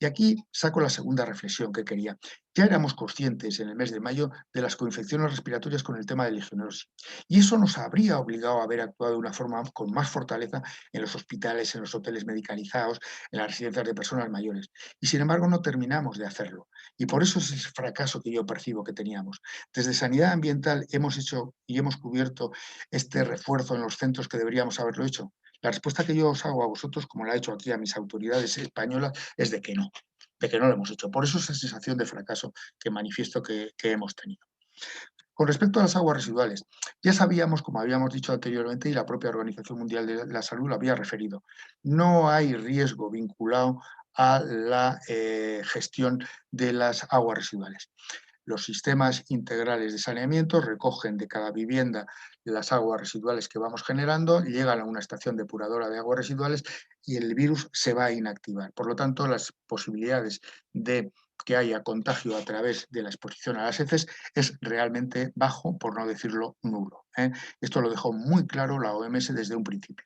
Y aquí saco la segunda reflexión que quería. Ya éramos conscientes en el mes de mayo de las coinfecciones respiratorias con el tema de legionelasis. Y eso nos habría obligado a haber actuado de una forma con más fortaleza en los hospitales, en los hoteles medicalizados, en las residencias de personas mayores. Y sin embargo no terminamos de hacerlo. Y por eso es ese fracaso que yo percibo que teníamos. Desde Sanidad Ambiental hemos hecho y hemos cubierto este refuerzo en los centros que deberíamos haberlo hecho. La respuesta que yo os hago a vosotros, como la he hecho aquí a mis autoridades españolas, es de que no lo hemos hecho. Por eso esa sensación de fracaso que manifiesto que hemos tenido. Con respecto a las aguas residuales, ya sabíamos, como habíamos dicho anteriormente, y la propia Organización Mundial de la Salud lo había referido, no hay riesgo vinculado a la gestión de las aguas residuales. Los sistemas integrales de saneamiento recogen de cada vivienda las aguas residuales que vamos generando, llegan a una estación depuradora de aguas residuales y el virus se va a inactivar. Por lo tanto, las posibilidades de que haya contagio a través de la exposición a las heces es realmente bajo, por no decirlo nulo. Esto lo dejó muy claro la OMS desde un principio.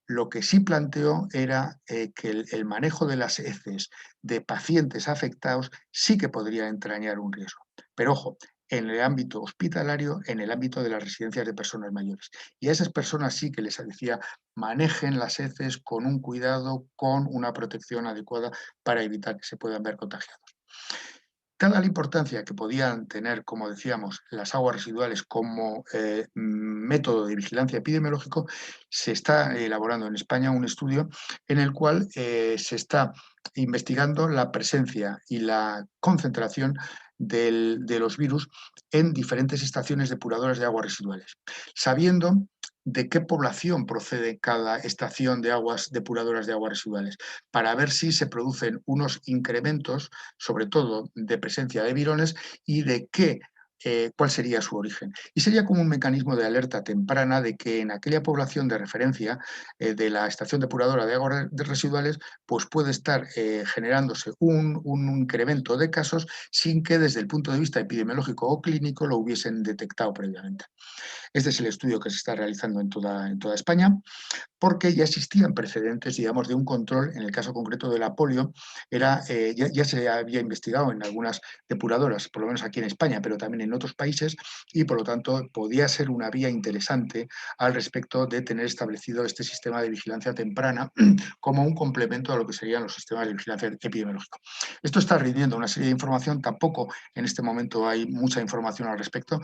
Lo que sí planteó era que el manejo de las heces de pacientes afectados sí que podría entrañar un riesgo. Pero ojo, en el ámbito hospitalario, en el ámbito de las residencias de personas mayores. Y a esas personas sí que les decía, manejen las heces con un cuidado, con una protección adecuada para evitar que se puedan ver contagiados. Dada la importancia que podían tener, como decíamos, las aguas residuales como método de vigilancia epidemiológico, se está elaborando en España un estudio en el cual se está investigando la presencia y la concentración de los virus en diferentes estaciones depuradoras de aguas residuales, sabiendo de qué población procede cada estación de aguas depuradoras de aguas residuales, para ver si se producen unos incrementos, sobre todo de presencia de virones, y de cuál sería su origen. Y sería como un mecanismo de alerta temprana de que en aquella población de referencia de la estación depuradora de aguas residuales, pues puede estar generándose un incremento de casos sin que desde el punto de vista epidemiológico o clínico lo hubiesen detectado previamente. Este es el estudio que se está realizando en toda España, porque ya existían precedentes, digamos, de un control. En el caso concreto de la polio, ya se había investigado en algunas depuradoras, por lo menos aquí en España, pero también en otros países, y por lo tanto podía ser una vía interesante al respecto de tener establecido este sistema de vigilancia temprana como un complemento a lo que serían los sistemas de vigilancia epidemiológica. Esto está rindiendo una serie de información, tampoco en este momento hay mucha información al respecto,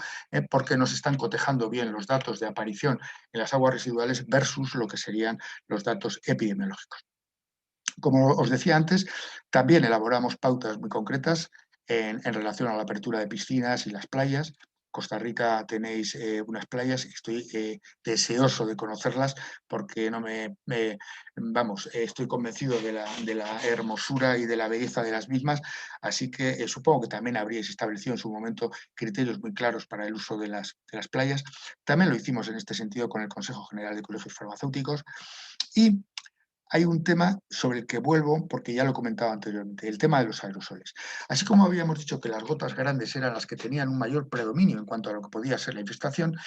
porque nos están cotejando bien los datos de aparición en las aguas residuales versus lo que serían los datos epidemiológicos. Como os decía antes, también elaboramos pautas muy concretas en relación a la apertura de piscinas y las playas. Costa Rica tenéis unas playas, estoy deseoso de conocerlas porque estoy convencido de la hermosura y de la belleza de las mismas, así que supongo que también habríais establecido en su momento criterios muy claros para el uso de las playas. También lo hicimos en este sentido con el Consejo General de Colegios Farmacéuticos y hay un tema sobre el que vuelvo, porque ya lo comentaba anteriormente, el tema de los aerosoles. Así como habíamos dicho que las gotas grandes eran las que tenían un mayor predominio en cuanto a lo que podía ser la infestación,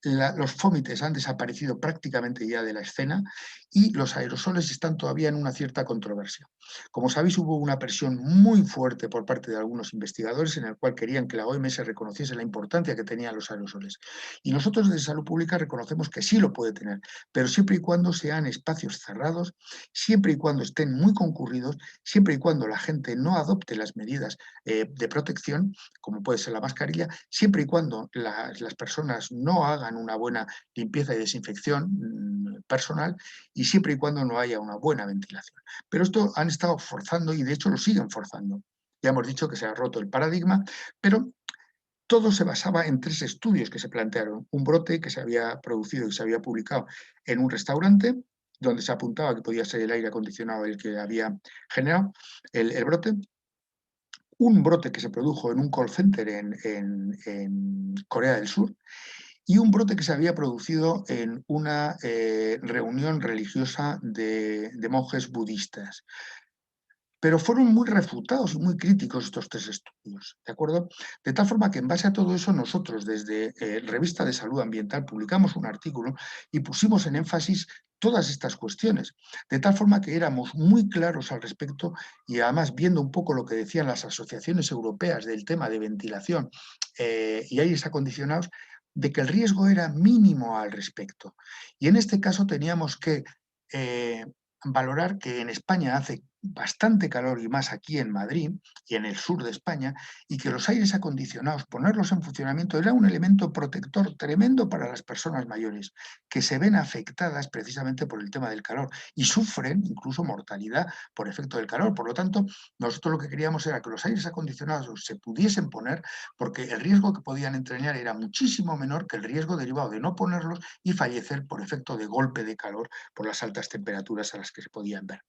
los fómites han desaparecido prácticamente ya de la escena y los aerosoles están todavía en una cierta controversia. Como sabéis, hubo una presión muy fuerte por parte de algunos investigadores en el cual querían que la OMS reconociese la importancia que tenían los aerosoles. Y nosotros desde Salud Pública reconocemos que sí lo puede tener, pero siempre y cuando sean espacios cerrados, siempre y cuando estén muy concurridos, siempre y cuando la gente no adopte las medidas de protección, como puede ser la mascarilla, siempre y cuando las personas no hagan una buena limpieza y desinfección personal y siempre y cuando no haya una buena ventilación. Pero esto han estado forzando y de hecho lo siguen forzando. Ya hemos dicho que se ha roto el paradigma, pero todo se basaba en 3 estudios que se plantearon. Un brote que se había producido y se había publicado en un restaurante, donde se apuntaba que podía ser el aire acondicionado el que había generado el brote. Un brote que se produjo en un call center en Corea del Sur y un brote que se había producido en una reunión religiosa de monjes budistas. Pero fueron muy refutados y muy críticos estos 3 estudios, ¿de acuerdo? De tal forma que en base a todo eso nosotros desde Revista de Salud Ambiental publicamos un artículo y pusimos en énfasis todas estas cuestiones, de tal forma que éramos muy claros al respecto y además viendo un poco lo que decían las asociaciones europeas del tema de ventilación y aires acondicionados, de que el riesgo era mínimo al respecto. Y en este caso teníamos que valorar que en España hace bastante calor y más aquí en Madrid y en el sur de España, y que los aires acondicionados, ponerlos en funcionamiento, era un elemento protector tremendo para las personas mayores, que se ven afectadas precisamente por el tema del calor y sufren incluso mortalidad por efecto del calor. Por lo tanto, nosotros lo que queríamos era que los aires acondicionados se pudiesen poner porque el riesgo que podían entrañar era muchísimo menor que el riesgo derivado de no ponerlos y fallecer por efecto de golpe de calor por las altas temperaturas a las que se podían ver.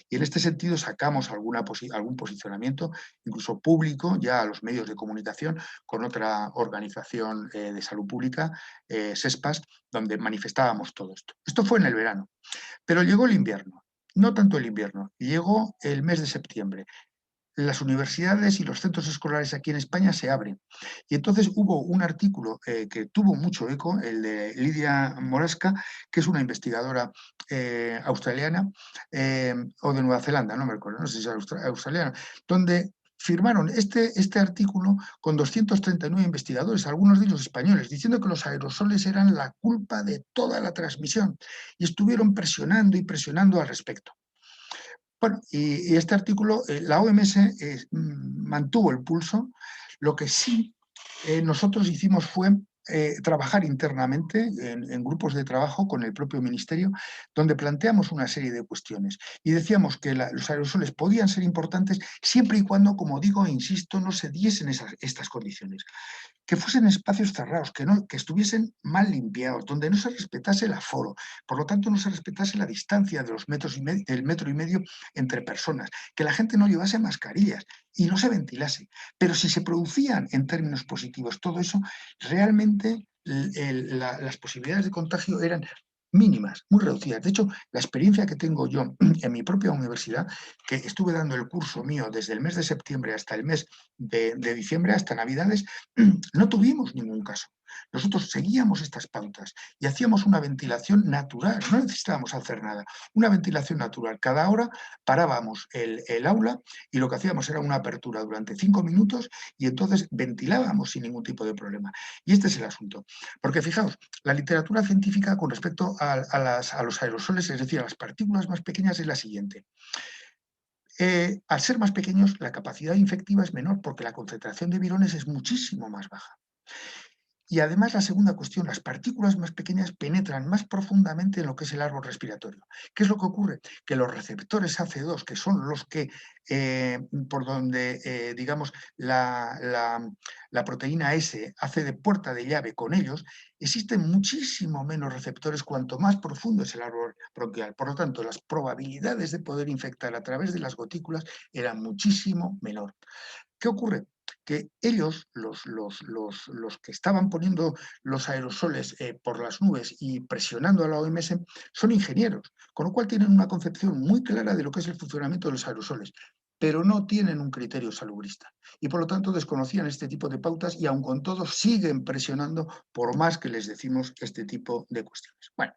Y en este sentido sacamos algún posicionamiento, incluso público, ya a los medios de comunicación, con otra organización de salud pública, SESPAS, donde manifestábamos todo esto. Esto fue en el verano, pero llegó el invierno. No tanto el invierno, llegó el mes de septiembre. las universidades y los centros escolares aquí en España se abren. Y entonces hubo un artículo que tuvo mucho eco, el de Lidia Morasca, que es una investigadora australiana o de Nueva Zelanda, no me acuerdo, no sé si es australiana, donde firmaron este artículo con 239 investigadores, algunos de ellos españoles, diciendo que los aerosoles eran la culpa de toda la transmisión y estuvieron presionando y presionando al respecto. Bueno, y este artículo, la OMS mantuvo el pulso. Lo que sí nosotros hicimos fue trabajar internamente en grupos de trabajo con el propio ministerio, donde planteamos una serie de cuestiones y decíamos que los aerosoles podían ser importantes siempre y cuando, como digo e insisto, no se diesen estas condiciones. Que fuesen espacios cerrados, que estuviesen mal limpiados, donde no se respetase el aforo, por lo tanto no se respetase la distancia de los del metro y medio entre personas, que la gente no llevase mascarillas y no se ventilase. Pero si se producían en términos positivos todo eso, realmente las posibilidades de contagio eran mínimas, muy reducidas. De hecho, la experiencia que tengo yo en mi propia universidad, que estuve dando el curso mío desde el mes de septiembre hasta el mes de diciembre, hasta Navidades, no tuvimos ningún caso. Nosotros seguíamos estas pautas y hacíamos una ventilación natural, no necesitábamos hacer nada, una ventilación natural. Cada hora parábamos el aula y lo que hacíamos era una apertura durante 5 minutos y entonces ventilábamos sin ningún tipo de problema. Y este es el asunto. Porque fijaos, la literatura científica con respecto a los aerosoles, es decir, a las partículas más pequeñas, es la siguiente. Al ser más pequeños, la capacidad infectiva es menor porque la concentración de virones es muchísimo más baja. Y además la segunda cuestión, las partículas más pequeñas penetran más profundamente en lo que es el árbol respiratorio. ¿Qué es lo que ocurre? Que los receptores AC2, que son los que, por donde, digamos, la proteína S hace de puerta de llave con ellos, existen muchísimo menos receptores cuanto más profundo es el árbol bronquial. Por lo tanto, las probabilidades de poder infectar a través de las gotículas eran muchísimo menor. ¿Qué ocurre? Que ellos, los que estaban poniendo los aerosoles por las nubes y presionando a la OMS, son ingenieros, con lo cual tienen una concepción muy clara de lo que es el funcionamiento de los aerosoles, pero no tienen un criterio salubrista. Y por lo tanto desconocían este tipo de pautas y aun con todo siguen presionando por más que les decimos este tipo de cuestiones. Bueno,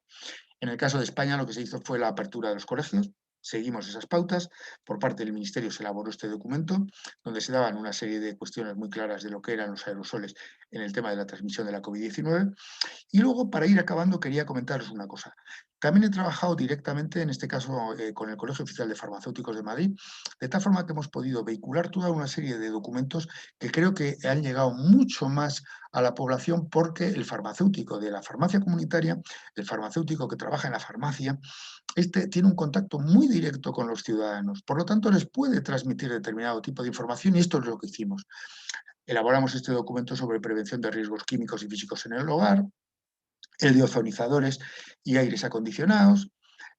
en el caso de España lo que se hizo fue la apertura de los colegios, seguimos esas pautas, por parte del Ministerio se elaboró este documento donde se daban una serie de cuestiones muy claras de lo que eran los aerosoles en el tema de la transmisión de la COVID-19 y luego, para ir acabando, quería comentaros una cosa. También he trabajado directamente, en este caso, con el Colegio Oficial de Farmacéuticos de Madrid, de tal forma que hemos podido vehicular toda una serie de documentos que creo que han llegado mucho más a la población porque el farmacéutico de la farmacia comunitaria, el farmacéutico que trabaja en la farmacia, este tiene un contacto muy directo con los ciudadanos. Por lo tanto, les puede transmitir determinado tipo de información y esto es lo que hicimos. Elaboramos este documento sobre prevención de riesgos químicos y físicos en el hogar, el de ozonizadores y aires acondicionados,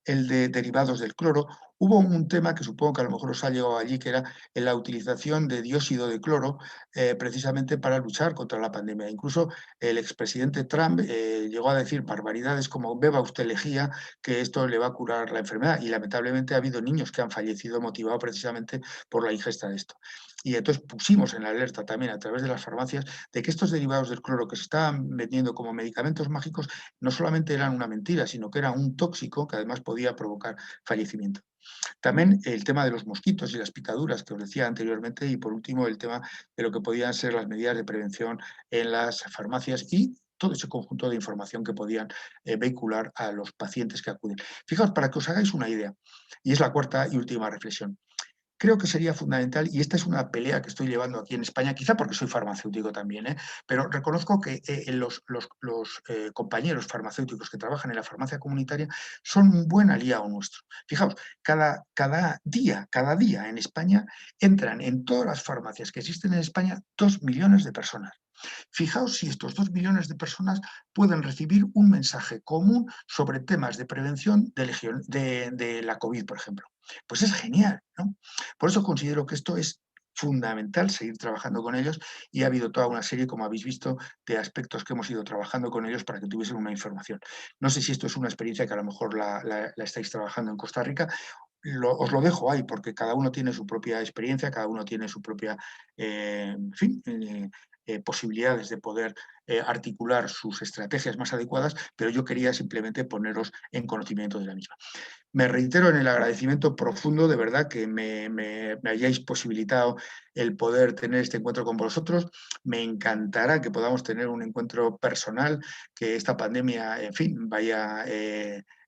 el de derivados del cloro. Hubo un tema que supongo que a lo mejor os ha llegado allí, que era la utilización de dióxido de cloro precisamente para luchar contra la pandemia. Incluso el expresidente Trump llegó a decir barbaridades como beba usted lejía, que esto le va a curar la enfermedad. Y lamentablemente ha habido niños que han fallecido motivados precisamente por la ingesta de esto. Y entonces pusimos en la alerta también a través de las farmacias de que estos derivados del cloro que se estaban vendiendo como medicamentos mágicos no solamente eran una mentira, sino que era un tóxico que además podía provocar fallecimiento. También el tema de los mosquitos y las picaduras que os decía anteriormente y por último el tema de lo que podían ser las medidas de prevención en las farmacias y todo ese conjunto de información que podían vehicular a los pacientes que acuden. Fijaos, para que os hagáis una idea, y es la cuarta y última reflexión, creo que sería fundamental, y esta es una pelea que estoy llevando aquí en España, quizá porque soy farmacéutico también, pero reconozco que los compañeros farmacéuticos que trabajan en la farmacia comunitaria son un buen aliado nuestro. Fijaos, cada día en España entran en todas las farmacias que existen en España 2 millones de personas. Fijaos si estos 2 millones de personas pueden recibir un mensaje común sobre temas de prevención de la COVID, por ejemplo. Pues es genial, ¿no? Por eso considero que esto es fundamental seguir trabajando con ellos y ha habido toda una serie, como habéis visto, de aspectos que hemos ido trabajando con ellos para que tuviesen una información. No sé si esto es una experiencia que a lo mejor la estáis trabajando en Costa Rica os lo dejo ahí, porque cada uno tiene su propia experiencia, cada uno tiene su propia, en fin, posibilidades de poder articular sus estrategias más adecuadas, pero yo quería simplemente poneros en conocimiento de la misma. Me reitero en el agradecimiento profundo, de verdad, que me hayáis posibilitado el poder tener este encuentro con vosotros. Me encantará que podamos tener un encuentro personal, que esta pandemia, en fin, vaya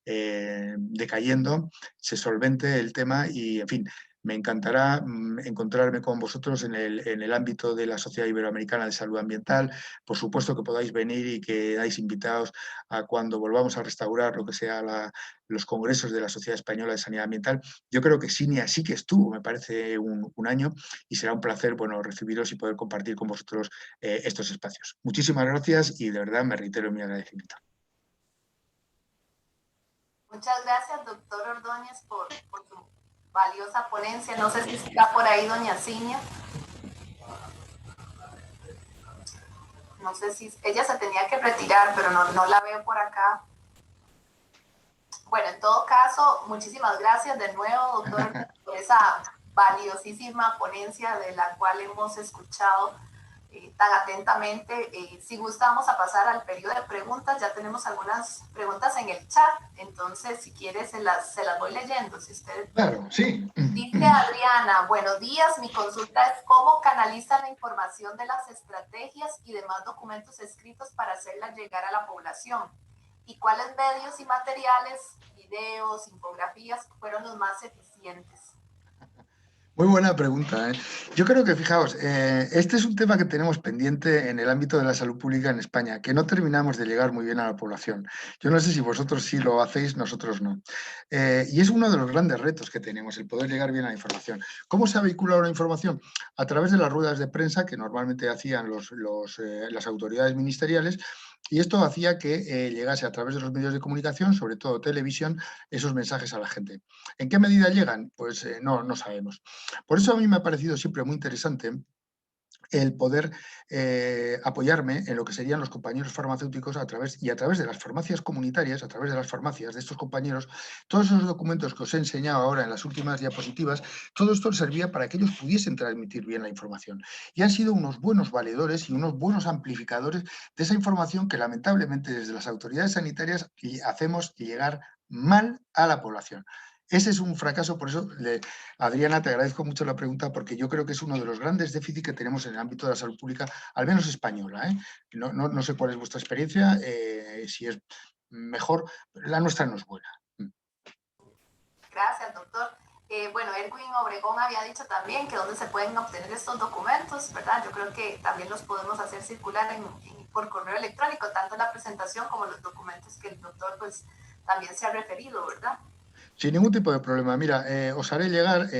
decayendo, se solvente el tema y, en fin, me encantará encontrarme con vosotros en el ámbito de la Sociedad Iberoamericana de Salud Ambiental. Por supuesto que podáis venir y que dais invitados a cuando volvamos a restaurar lo que sea los congresos de la Sociedad Española de Sanidad Ambiental. Yo creo que Sinia sí que estuvo, me parece, un año, y será un placer, bueno, recibiros y poder compartir con vosotros estos espacios. Muchísimas gracias y de verdad me reitero mi agradecimiento. Muchas gracias, doctor Ordóñez, por su valiosa ponencia. No sé si está por ahí doña Cinia. No sé si ella se tenía que retirar, pero no la veo por acá. Bueno, en todo caso, muchísimas gracias de nuevo, doctor, por esa valiosísima ponencia de la cual hemos escuchado tan atentamente. Si gusta, vamos a pasar al periodo de preguntas. Ya tenemos algunas preguntas en el chat, entonces si quiere se las voy leyendo. Si usted... Claro, sí. Dice Adriana, buenos días, mi consulta es cómo canalizan la información de las estrategias y demás documentos escritos para hacerla llegar a la población y cuáles medios y materiales, videos, infografías fueron los más eficientes. Muy buena pregunta, ¿eh? Yo creo que, fijaos, este es un tema que tenemos pendiente en el ámbito de la salud pública en España, que no terminamos de llegar muy bien a la población. Yo no sé si vosotros sí lo hacéis, nosotros no. Y es uno de los grandes retos que tenemos, el poder llegar bien a la información. ¿Cómo se ha vehiculado la información? A través de las ruedas de prensa que normalmente hacían las autoridades ministeriales, y esto hacía que llegase a través de los medios de comunicación, sobre todo televisión, esos mensajes a la gente. ¿En qué medida llegan? Pues no sabemos. Por eso a mí me ha parecido siempre muy interesante el poder apoyarme en lo que serían los compañeros farmacéuticos a través de las farmacias comunitarias, a través de las farmacias de estos compañeros, todos esos documentos que os he enseñado ahora en las últimas diapositivas, todo esto servía para que ellos pudiesen transmitir bien la información. Y han sido unos buenos valedores y unos buenos amplificadores de esa información que lamentablemente desde las autoridades sanitarias hacemos llegar mal a la población. Ese es un fracaso, por eso, Adriana, te agradezco mucho la pregunta, porque yo creo que es uno de los grandes déficits que tenemos en el ámbito de la salud pública, al menos española. No sé cuál es vuestra experiencia, si es mejor, pero la nuestra no es buena. Gracias, doctor. Bueno, Erwin Obregón había dicho también que dónde se pueden obtener estos documentos, ¿verdad? Yo creo que también los podemos hacer circular por correo electrónico, tanto la presentación como los documentos que el doctor pues también se ha referido, ¿verdad? Sin ningún tipo de problema. Mira, os haré llegar,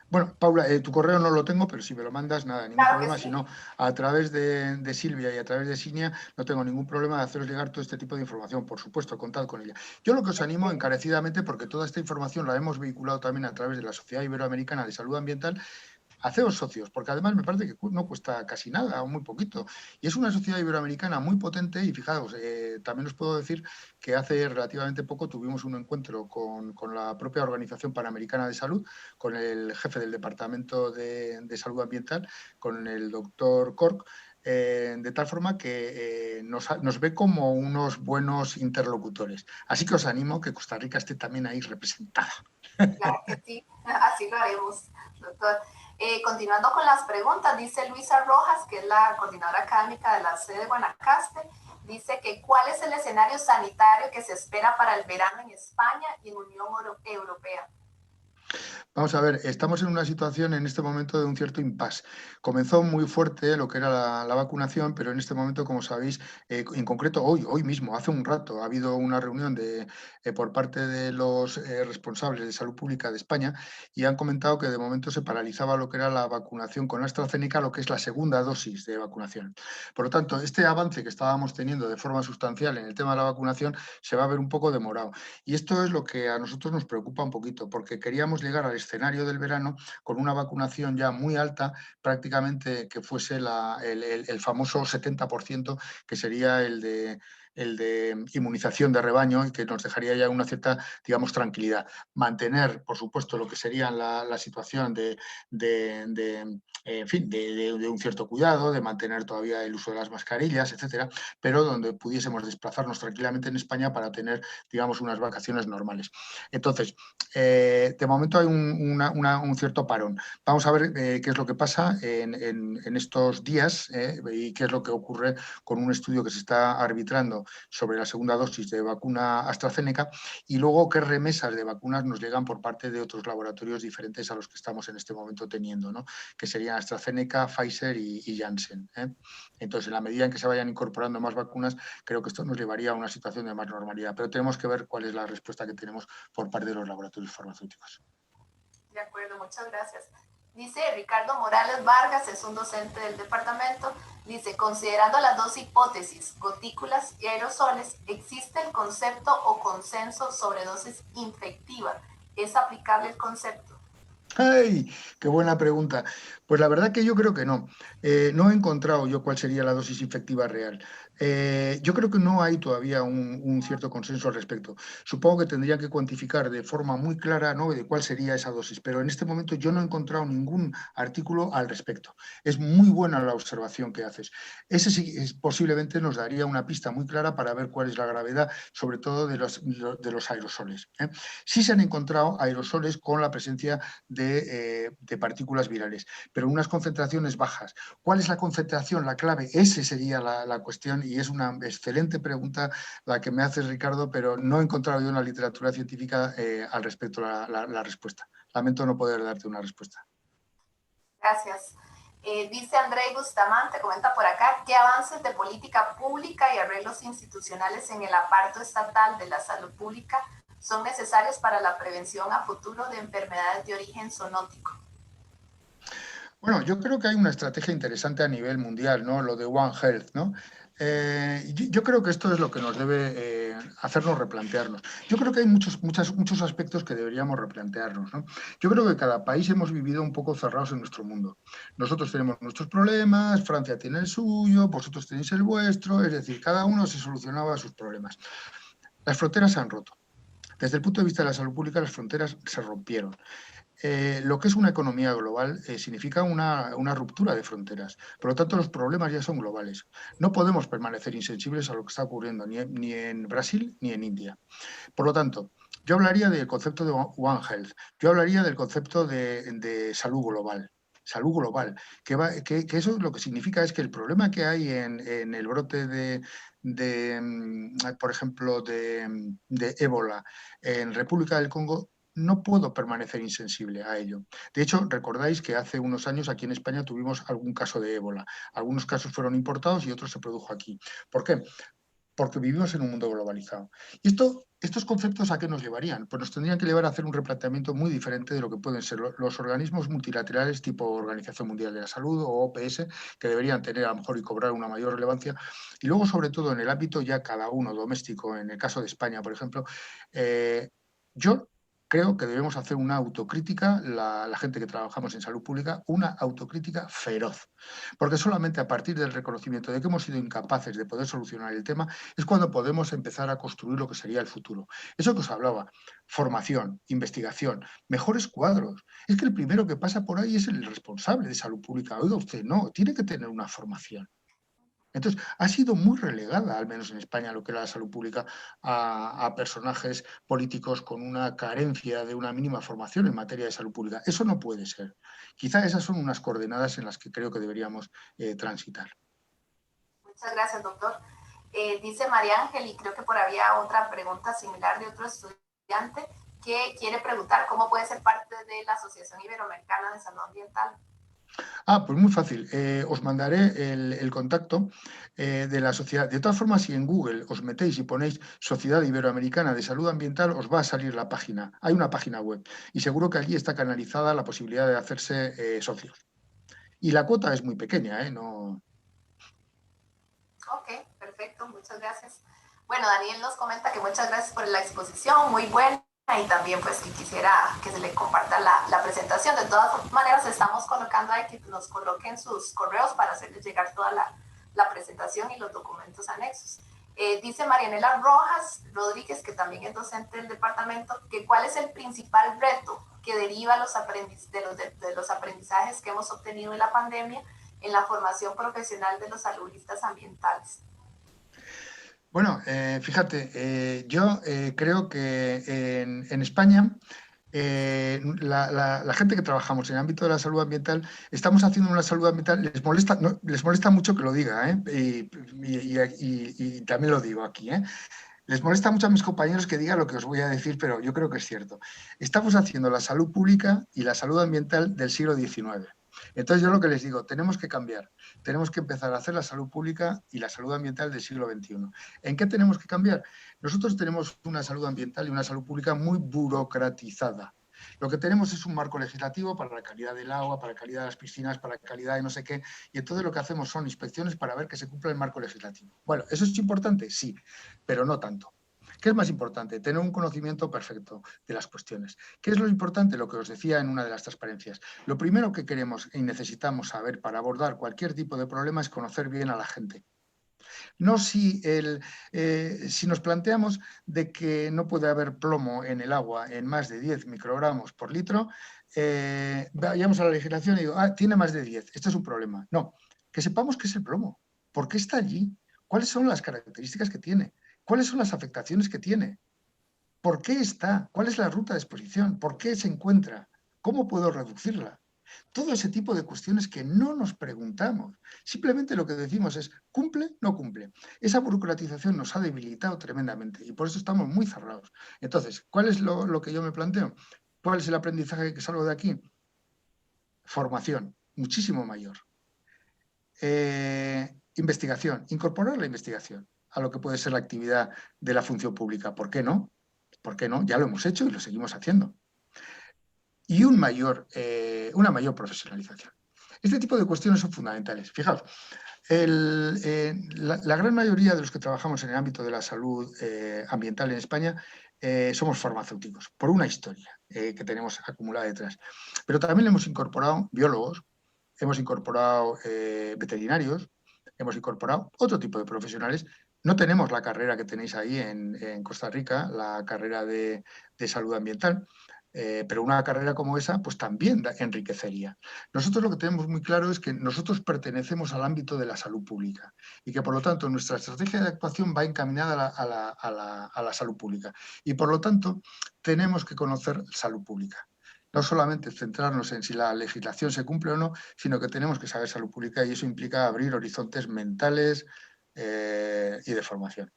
bueno, Paula, tu correo no lo tengo, pero si me lo mandas, nada, ningún Claro problema. que sí. Si no, a través de Silvia y a través de Sinia, no tengo ningún problema de haceros llegar todo este tipo de información. Por supuesto, contad con ella. Yo lo que os animo encarecidamente, porque toda esta información la hemos vehiculado también a través de la Sociedad Iberoamericana de Salud Ambiental, haceos socios, porque además me parece que no cuesta casi nada o muy poquito. Y es una sociedad iberoamericana muy potente y fijaos, también os puedo decir que hace relativamente poco tuvimos un encuentro con la propia Organización Panamericana de Salud, con el jefe del Departamento de Salud Ambiental, con el doctor Cork, de tal forma que nos ve como unos buenos interlocutores. Así que os animo que Costa Rica esté también ahí representada. Claro que sí, así lo haremos, doctor. Continuando con las preguntas, dice Luisa Rojas, que es la coordinadora académica de la sede de Guanacaste, dice que ¿cuál es el escenario sanitario que se espera para el verano en España y en Unión Europea? Vamos a ver, estamos en una situación en este momento de un cierto impasse. Comenzó muy fuerte lo que era la vacunación, pero en este momento, como sabéis, en concreto hoy mismo, hace un rato, ha habido una reunión por parte de los responsables de salud pública de España y han comentado que de momento se paralizaba lo que era la vacunación con AstraZeneca, lo que es la segunda dosis de vacunación. Por lo tanto, este avance que estábamos teniendo de forma sustancial en el tema de la vacunación se va a ver un poco demorado. Y esto es lo que a nosotros nos preocupa un poquito, porque queríamos llegar al escenario del verano con una vacunación ya muy alta, prácticamente que fuese el famoso 70%, que sería el el de inmunización de rebaño y que nos dejaría ya una cierta, digamos, tranquilidad. Mantener, por supuesto, lo que sería la situación en fin, de un cierto cuidado, de mantener todavía el uso de las mascarillas, etcétera, pero donde pudiésemos desplazarnos tranquilamente en España para tener, digamos, unas vacaciones normales. Entonces, de momento hay un cierto parón. Vamos a ver qué es lo que pasa en estos días y qué es lo que ocurre con un estudio que se está arbitrando sobre la segunda dosis de vacuna AstraZeneca y luego qué remesas de vacunas nos llegan por parte de otros laboratorios diferentes a los que estamos en este momento teniendo, ¿no? Que serían AstraZeneca, Pfizer y Janssen. Entonces, en la medida en que se vayan incorporando más vacunas, creo que esto nos llevaría a una situación de más normalidad, pero tenemos que ver cuál es la respuesta que tenemos por parte de los laboratorios farmacéuticos. De acuerdo, muchas gracias. Dice Ricardo Morales Vargas, es un docente del departamento, dice, considerando las dos hipótesis, gotículas y aerosoles, ¿existe el concepto o consenso sobre dosis infectiva? ¿Es aplicable el concepto? ¡Ay! ¡Qué buena pregunta! Pues la verdad que yo creo que no. No he encontrado yo cuál sería la dosis infectiva real. Yo creo que no hay todavía un cierto consenso al respecto. Supongo que tendría que cuantificar de forma muy clara, ¿no?, de cuál sería esa dosis, pero en este momento yo no he encontrado ningún artículo al respecto. Es muy buena la observación que haces. Ese sí posiblemente nos daría una pista muy clara para ver cuál es la gravedad, sobre todo de los aerosoles. Sí se han encontrado aerosoles con la presencia de partículas virales, pero en unas concentraciones bajas. ¿Cuál es la concentración, la clave? Esa sería la cuestión y es una excelente pregunta la que me haces, Ricardo, pero no he encontrado yo en la literatura científica al respecto la respuesta. Lamento no poder darte una respuesta. Gracias. Dice André Bustamante, comenta por acá, ¿qué avances de política pública y arreglos institucionales en el aparto estatal de la salud pública son necesarios para la prevención a futuro de enfermedades de origen zoonótico? Bueno, yo creo que hay una estrategia interesante a nivel mundial, ¿no? Lo de One Health, ¿no? Yo creo que esto es lo que nos debe hacernos replantearnos. Yo creo que hay muchos aspectos que deberíamos replantearnos, ¿no? Yo creo que cada país hemos vivido un poco cerrados en nuestro mundo. Nosotros tenemos nuestros problemas, Francia tiene el suyo, vosotros tenéis el vuestro, es decir, cada uno se solucionaba sus problemas. Las fronteras se han roto. Desde el punto de vista de la salud pública, las fronteras se rompieron. Lo que es una economía global significa una ruptura de fronteras. Por lo tanto, los problemas ya son globales. No podemos permanecer insensibles a lo que está ocurriendo ni en Brasil ni en India. Por lo tanto, yo hablaría del concepto de One Health. Yo hablaría del concepto de salud global. Salud global, que eso lo que significa es que el problema que hay en el brote por ejemplo, de ébola en República del Congo, no puedo permanecer insensible a ello. De hecho, recordáis que hace unos años aquí en España tuvimos algún caso de ébola. Algunos casos fueron importados y otros se produjo aquí. ¿Por qué? Porque vivimos en un mundo globalizado. ¿Y estos conceptos a qué nos llevarían? Pues nos tendrían que llevar a hacer un replanteamiento muy diferente de lo que pueden ser los organismos multilaterales tipo Organización Mundial de la Salud o OPS, que deberían tener a lo mejor y cobrar una mayor relevancia. Y luego, sobre todo, en el ámbito ya cada uno doméstico, en el caso de España, por ejemplo, yo creo que debemos hacer una autocrítica, la gente que trabajamos en salud pública, una autocrítica feroz. Porque solamente a partir del reconocimiento de que hemos sido incapaces de poder solucionar el tema es cuando podemos empezar a construir lo que sería el futuro. Eso que os hablaba, formación, investigación, mejores cuadros. Es que el primero que pasa por ahí es el responsable de salud pública. Oiga usted, no, tiene que tener una formación. Entonces, ha sido muy relegada, al menos en España, lo que era la salud pública, a personajes políticos con una carencia de una mínima formación en materia de salud pública. Eso no puede ser. Quizá esas son unas coordenadas en las que creo que deberíamos transitar. Muchas gracias, doctor. Dice María Ángel, y creo que por había otra pregunta similar de otro estudiante, que quiere preguntar cómo puede ser parte de la Asociación Iberoamericana de Salud Ambiental. Pues muy fácil. Os mandaré el contacto de la sociedad. De todas formas, si en Google os metéis y ponéis Sociedad Iberoamericana de Salud Ambiental, os va a salir la página. Hay una página web y seguro que allí está canalizada la posibilidad de hacerse socios. Y la cuota es muy pequeña, ¿no? Ok, perfecto. Muchas gracias. Bueno, Daniel nos comenta que muchas gracias por la exposición, muy buena. Y también pues que quisiera que se le comparta la presentación. De todas maneras estamos colocando ahí que nos coloquen sus correos para hacerles llegar toda la presentación y los documentos anexos. Dice Marianela Rojas Rodríguez, que también es docente del departamento, que cuál es el principal reto que deriva de los aprendizajes que hemos obtenido en la pandemia en la formación profesional de los salubristas ambientales. Bueno, fíjate, yo creo que en España la gente que trabajamos en el ámbito de la salud ambiental, estamos haciendo una salud ambiental, les molesta mucho que lo diga, y también lo digo aquí, Les molesta mucho a mis compañeros que diga lo que os voy a decir, pero yo creo que es cierto. Estamos haciendo la salud pública y la salud ambiental del siglo XIX. Entonces yo lo que les digo, tenemos que cambiar, tenemos que empezar a hacer la salud pública y la salud ambiental del siglo XXI. ¿En qué tenemos que cambiar? Nosotros tenemos una salud ambiental y una salud pública muy burocratizada. Lo que tenemos es un marco legislativo para la calidad del agua, para la calidad de las piscinas, para la calidad de no sé qué, y entonces lo que hacemos son inspecciones para ver que se cumpla el marco legislativo. Bueno, ¿eso es importante? Sí, pero no tanto. ¿Qué es más importante? Tener un conocimiento perfecto de las cuestiones. ¿Qué es lo importante? Lo que os decía en una de las transparencias. Lo primero que queremos y necesitamos saber para abordar cualquier tipo de problema es conocer bien a la gente. No si nos planteamos de que no puede haber plomo en el agua en más de 10 microgramos por litro, vayamos a la legislación y digo, tiene más de 10, esto es un problema. No, que sepamos qué es el plomo, por qué está allí, cuáles son las características que tiene, cuáles son las afectaciones que tiene, por qué está, cuál es la ruta de exposición, por qué se encuentra, cómo puedo reducirla. Todo ese tipo de cuestiones que no nos preguntamos. Simplemente lo que decimos es, ¿cumple? No cumple. Esa burocratización nos ha debilitado tremendamente y por eso estamos muy cerrados. Entonces, ¿cuál es lo que yo me planteo? ¿Cuál es el aprendizaje que salgo de aquí? Formación, muchísimo mayor. Investigación, incorporar la investigación a lo que puede ser la actividad de la función pública. ¿Por qué no? ¿Por qué no? Ya lo hemos hecho y lo seguimos haciendo. Y una mayor profesionalización. Este tipo de cuestiones son fundamentales. Fijaos, la gran mayoría de los que trabajamos en el ámbito de la salud ambiental en España somos farmacéuticos, por una historia que tenemos acumulada detrás. Pero también hemos incorporado biólogos, hemos incorporado veterinarios, hemos incorporado otro tipo de profesionales. No tenemos la carrera que tenéis ahí en Costa Rica, la carrera de salud ambiental, pero una carrera como esa pues también enriquecería. Nosotros lo que tenemos muy claro es que nosotros pertenecemos al ámbito de la salud pública y que por lo tanto nuestra estrategia de actuación va encaminada a la salud pública y por lo tanto tenemos que conocer salud pública. No solamente centrarnos en si la legislación se cumple o no, sino que tenemos que saber salud pública y eso implica abrir horizontes mentales y de formación.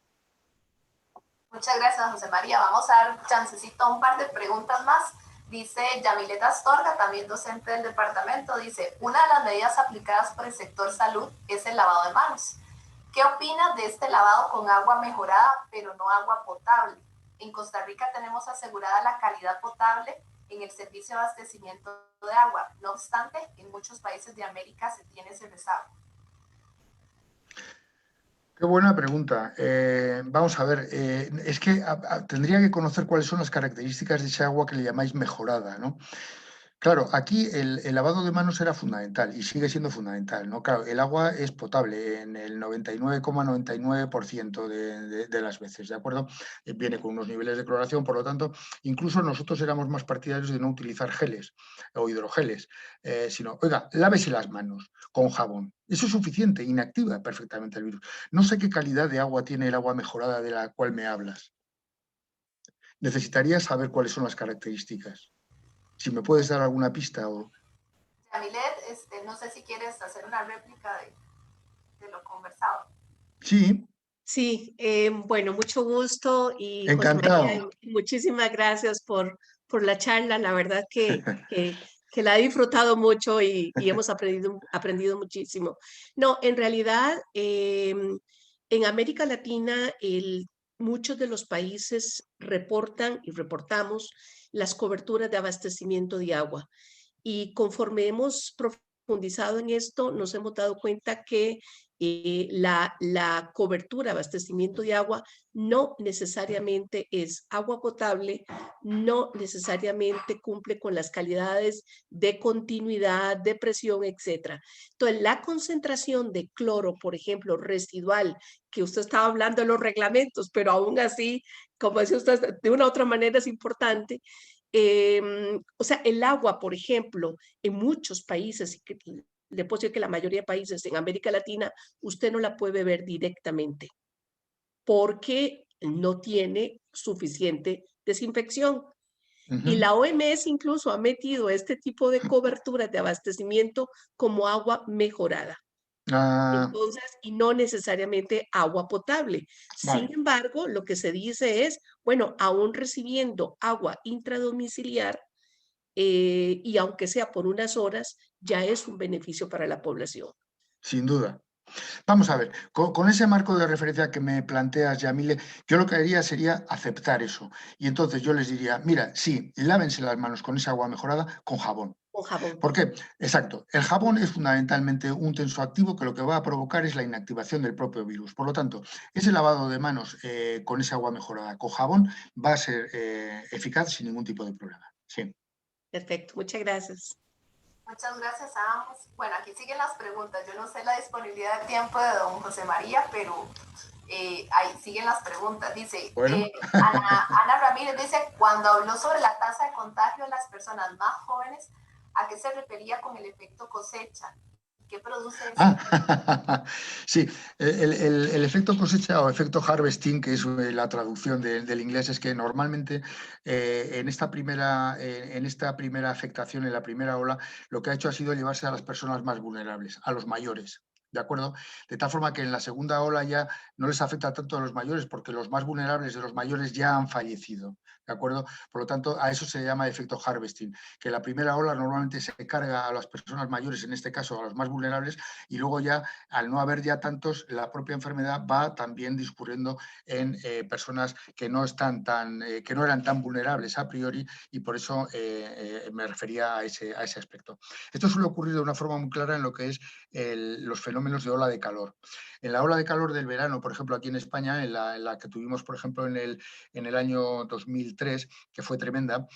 Muchas gracias, José María. Vamos a dar chancecito a un par de preguntas más. Dice Yamilet Astorga, también docente del departamento, dice, una de las medidas aplicadas por el sector salud es el lavado de manos. ¿Qué opinas de este lavado con agua mejorada, pero no agua potable? En Costa Rica tenemos asegurada la calidad potable en el servicio de abastecimiento de agua. No obstante, en muchos países de América se tiene ese rezago. Qué buena pregunta. Vamos a ver, es que tendría que conocer cuáles son las características de ese agua que le llamáis mejorada, ¿no? Claro, aquí el lavado de manos era fundamental y sigue siendo fundamental, ¿no? Claro, el agua es potable en el 99,99% de las veces, ¿de acuerdo? Viene con unos niveles de cloración, por lo tanto, incluso nosotros éramos más partidarios de no utilizar geles o hidrogeles, sino, oiga, lávese las manos con jabón. Eso es suficiente, inactiva perfectamente el virus. No sé qué calidad de agua tiene el agua mejorada de la cual me hablas. Necesitaría saber cuáles son las características. Si me puedes dar alguna pista o... Yamilet, no sé si quieres hacer una réplica de lo conversado. Sí. Sí, bueno, mucho gusto y encantado. José María, muchísimas gracias por la charla. La verdad que la he disfrutado mucho y hemos aprendido muchísimo. No, en realidad, en América Latina, muchos de los países reportan y reportamos las coberturas de abastecimiento de agua. Y conforme hemos profundizado en esto, nos hemos dado cuenta que la cobertura, abastecimiento de agua, no necesariamente es agua potable, no necesariamente cumple con las calidades de continuidad, de presión, etc. Entonces, la concentración de cloro, por ejemplo, residual, que usted estaba hablando de los reglamentos, pero aún así, como decía usted, de una u otra manera es importante. O sea, el agua, por ejemplo, en muchos países, le puedo decir que la mayoría de países en América Latina, usted no la puede beber directamente porque no tiene suficiente desinfección. Y la OMS incluso ha metido este tipo de coberturas de abastecimiento como agua mejorada. Entonces, y no necesariamente agua potable. Vale. Sin embargo, lo que se dice es, bueno, aún recibiendo agua intradomiciliar, y aunque sea por unas horas, ya es un beneficio para la población. Sin duda. Vamos a ver, con ese marco de referencia que me planteas, Yamile, yo lo que haría sería aceptar eso. Y entonces yo les diría, mira, sí, lávense las manos con esa agua mejorada con jabón. Con jabón. ¿Por qué? Exacto. El jabón es fundamentalmente un tensoactivo que lo que va a provocar es la inactivación del propio virus. Por lo tanto, ese lavado de manos con esa agua mejorada con jabón va a ser eficaz sin ningún tipo de problema. Sí. Perfecto, muchas gracias. Muchas gracias a ambos. Bueno, aquí siguen las preguntas. Yo no sé la disponibilidad de tiempo de don José María, pero ahí siguen las preguntas. Dice, Bueno. Ana Ramírez dice, cuando habló sobre la tasa de contagio de las personas más jóvenes, ¿a qué se refería con el efecto cosecha? ¿Qué produce eso? Sí, el efecto cosecha o efecto harvesting, que es la traducción del inglés, es que normalmente en esta primera afectación, en la primera ola, lo que ha hecho ha sido llevarse a las personas más vulnerables, a los mayores. ¿De acuerdo? De tal forma que en la segunda ola ya no les afecta tanto a los mayores porque los más vulnerables de los mayores ya han fallecido. ¿De acuerdo? Por lo tanto, a eso se llama efecto harvesting, que la primera ola normalmente se carga a las personas mayores, en este caso a los más vulnerables, y luego ya, al no haber ya tantos, la propia enfermedad va también discurriendo en personas que no que no eran tan vulnerables a priori, y por eso me refería a ese aspecto. Esto suele ocurrir de una forma muy clara en lo que es los fenómenos de ola de calor. En la ola de calor del verano, por ejemplo, aquí en España, en la que tuvimos, por ejemplo, en el año 2003, que fue tremenda,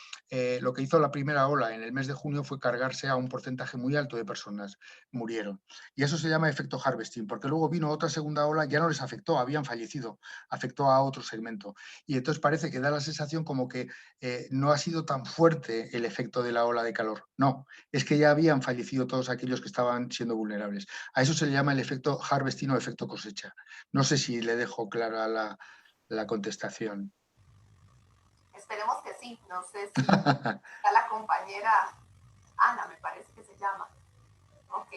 lo que hizo la primera ola en el mes de junio fue cargarse a un porcentaje muy alto de personas, murieron. Y eso se llama efecto harvesting, porque luego vino otra segunda ola, ya no les afectó, habían fallecido, afectó a otro segmento. Y entonces parece que da la sensación como que no ha sido tan fuerte el efecto de la ola de calor. No, es que ya habían fallecido todos aquellos que estaban siendo vulnerables. A eso se le llama el efecto harvesting o efecto cosecha. No sé si le dejo clara la contestación. Esperemos que sí. No sé si está la compañera Ana, me parece que se llama. Ok.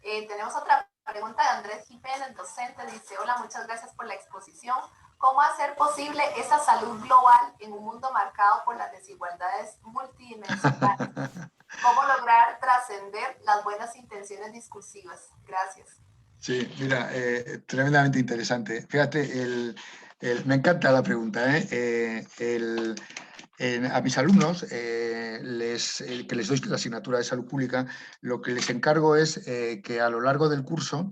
Tenemos otra pregunta de Andrés Jiménez, docente. Dice, hola, muchas gracias por la exposición. ¿Cómo hacer posible esa salud global en un mundo marcado por las desigualdades multidimensionales? ¿Cómo lograr trascender las buenas intenciones discursivas? Gracias. Sí, mira, tremendamente interesante. Fíjate, me encanta la pregunta. A mis alumnos, que les doy la asignatura de salud pública, lo que les encargo es que a lo largo del curso,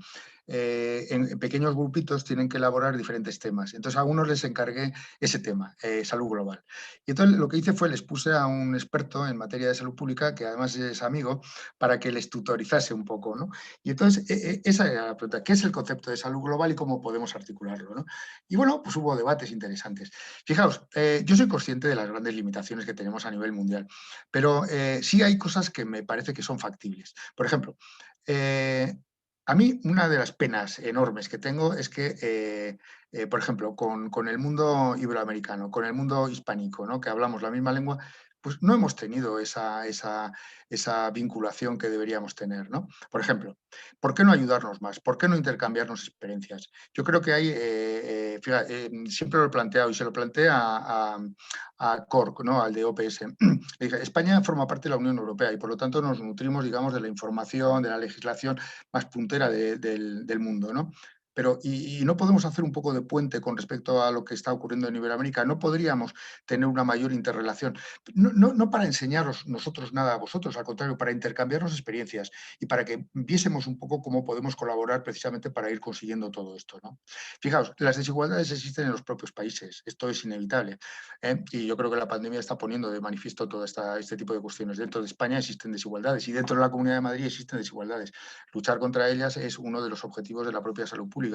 en pequeños grupitos, tienen que elaborar diferentes temas. Entonces, a algunos les encargué ese tema, salud global. Y entonces lo que hice fue, les puse a un experto en materia de salud pública, que además es amigo, para que les tutorizase un poco, ¿no? Y entonces, esa era la pregunta, ¿qué es el concepto de salud global y cómo podemos articularlo, ¿no? Y bueno, pues hubo debates interesantes. Fijaos, yo soy consciente de las grandes limitaciones que tenemos a nivel mundial, pero sí hay cosas que me parece que son factibles. Por ejemplo, a mí una de las penas enormes que tengo es que, por ejemplo, con el mundo iberoamericano, con el mundo hispánico, ¿no? Que hablamos la misma lengua, pues no hemos tenido esa vinculación que deberíamos tener, ¿no? Por ejemplo, ¿por qué no ayudarnos más? ¿Por qué no intercambiarnos experiencias? Yo creo que hay, siempre lo he planteado y se lo planteé a Cork, ¿no? Al de OPS. Le dije, España forma parte de la Unión Europea y por lo tanto nos nutrimos, digamos, de la información, de la legislación más puntera del mundo, ¿no? pero y no podemos hacer un poco de puente con respecto a lo que está ocurriendo en Iberoamérica, no podríamos tener una mayor interrelación, no para enseñaros nosotros nada a vosotros, al contrario, para intercambiarnos experiencias y para que viésemos un poco cómo podemos colaborar precisamente para ir consiguiendo todo esto, ¿no? Fijaos, las desigualdades existen en los propios países, esto es inevitable, y yo creo que la pandemia está poniendo de manifiesto todo este tipo de cuestiones. Dentro de España existen desigualdades y dentro de la Comunidad de Madrid existen desigualdades. Luchar contra ellas es uno de los objetivos de la propia salud pública,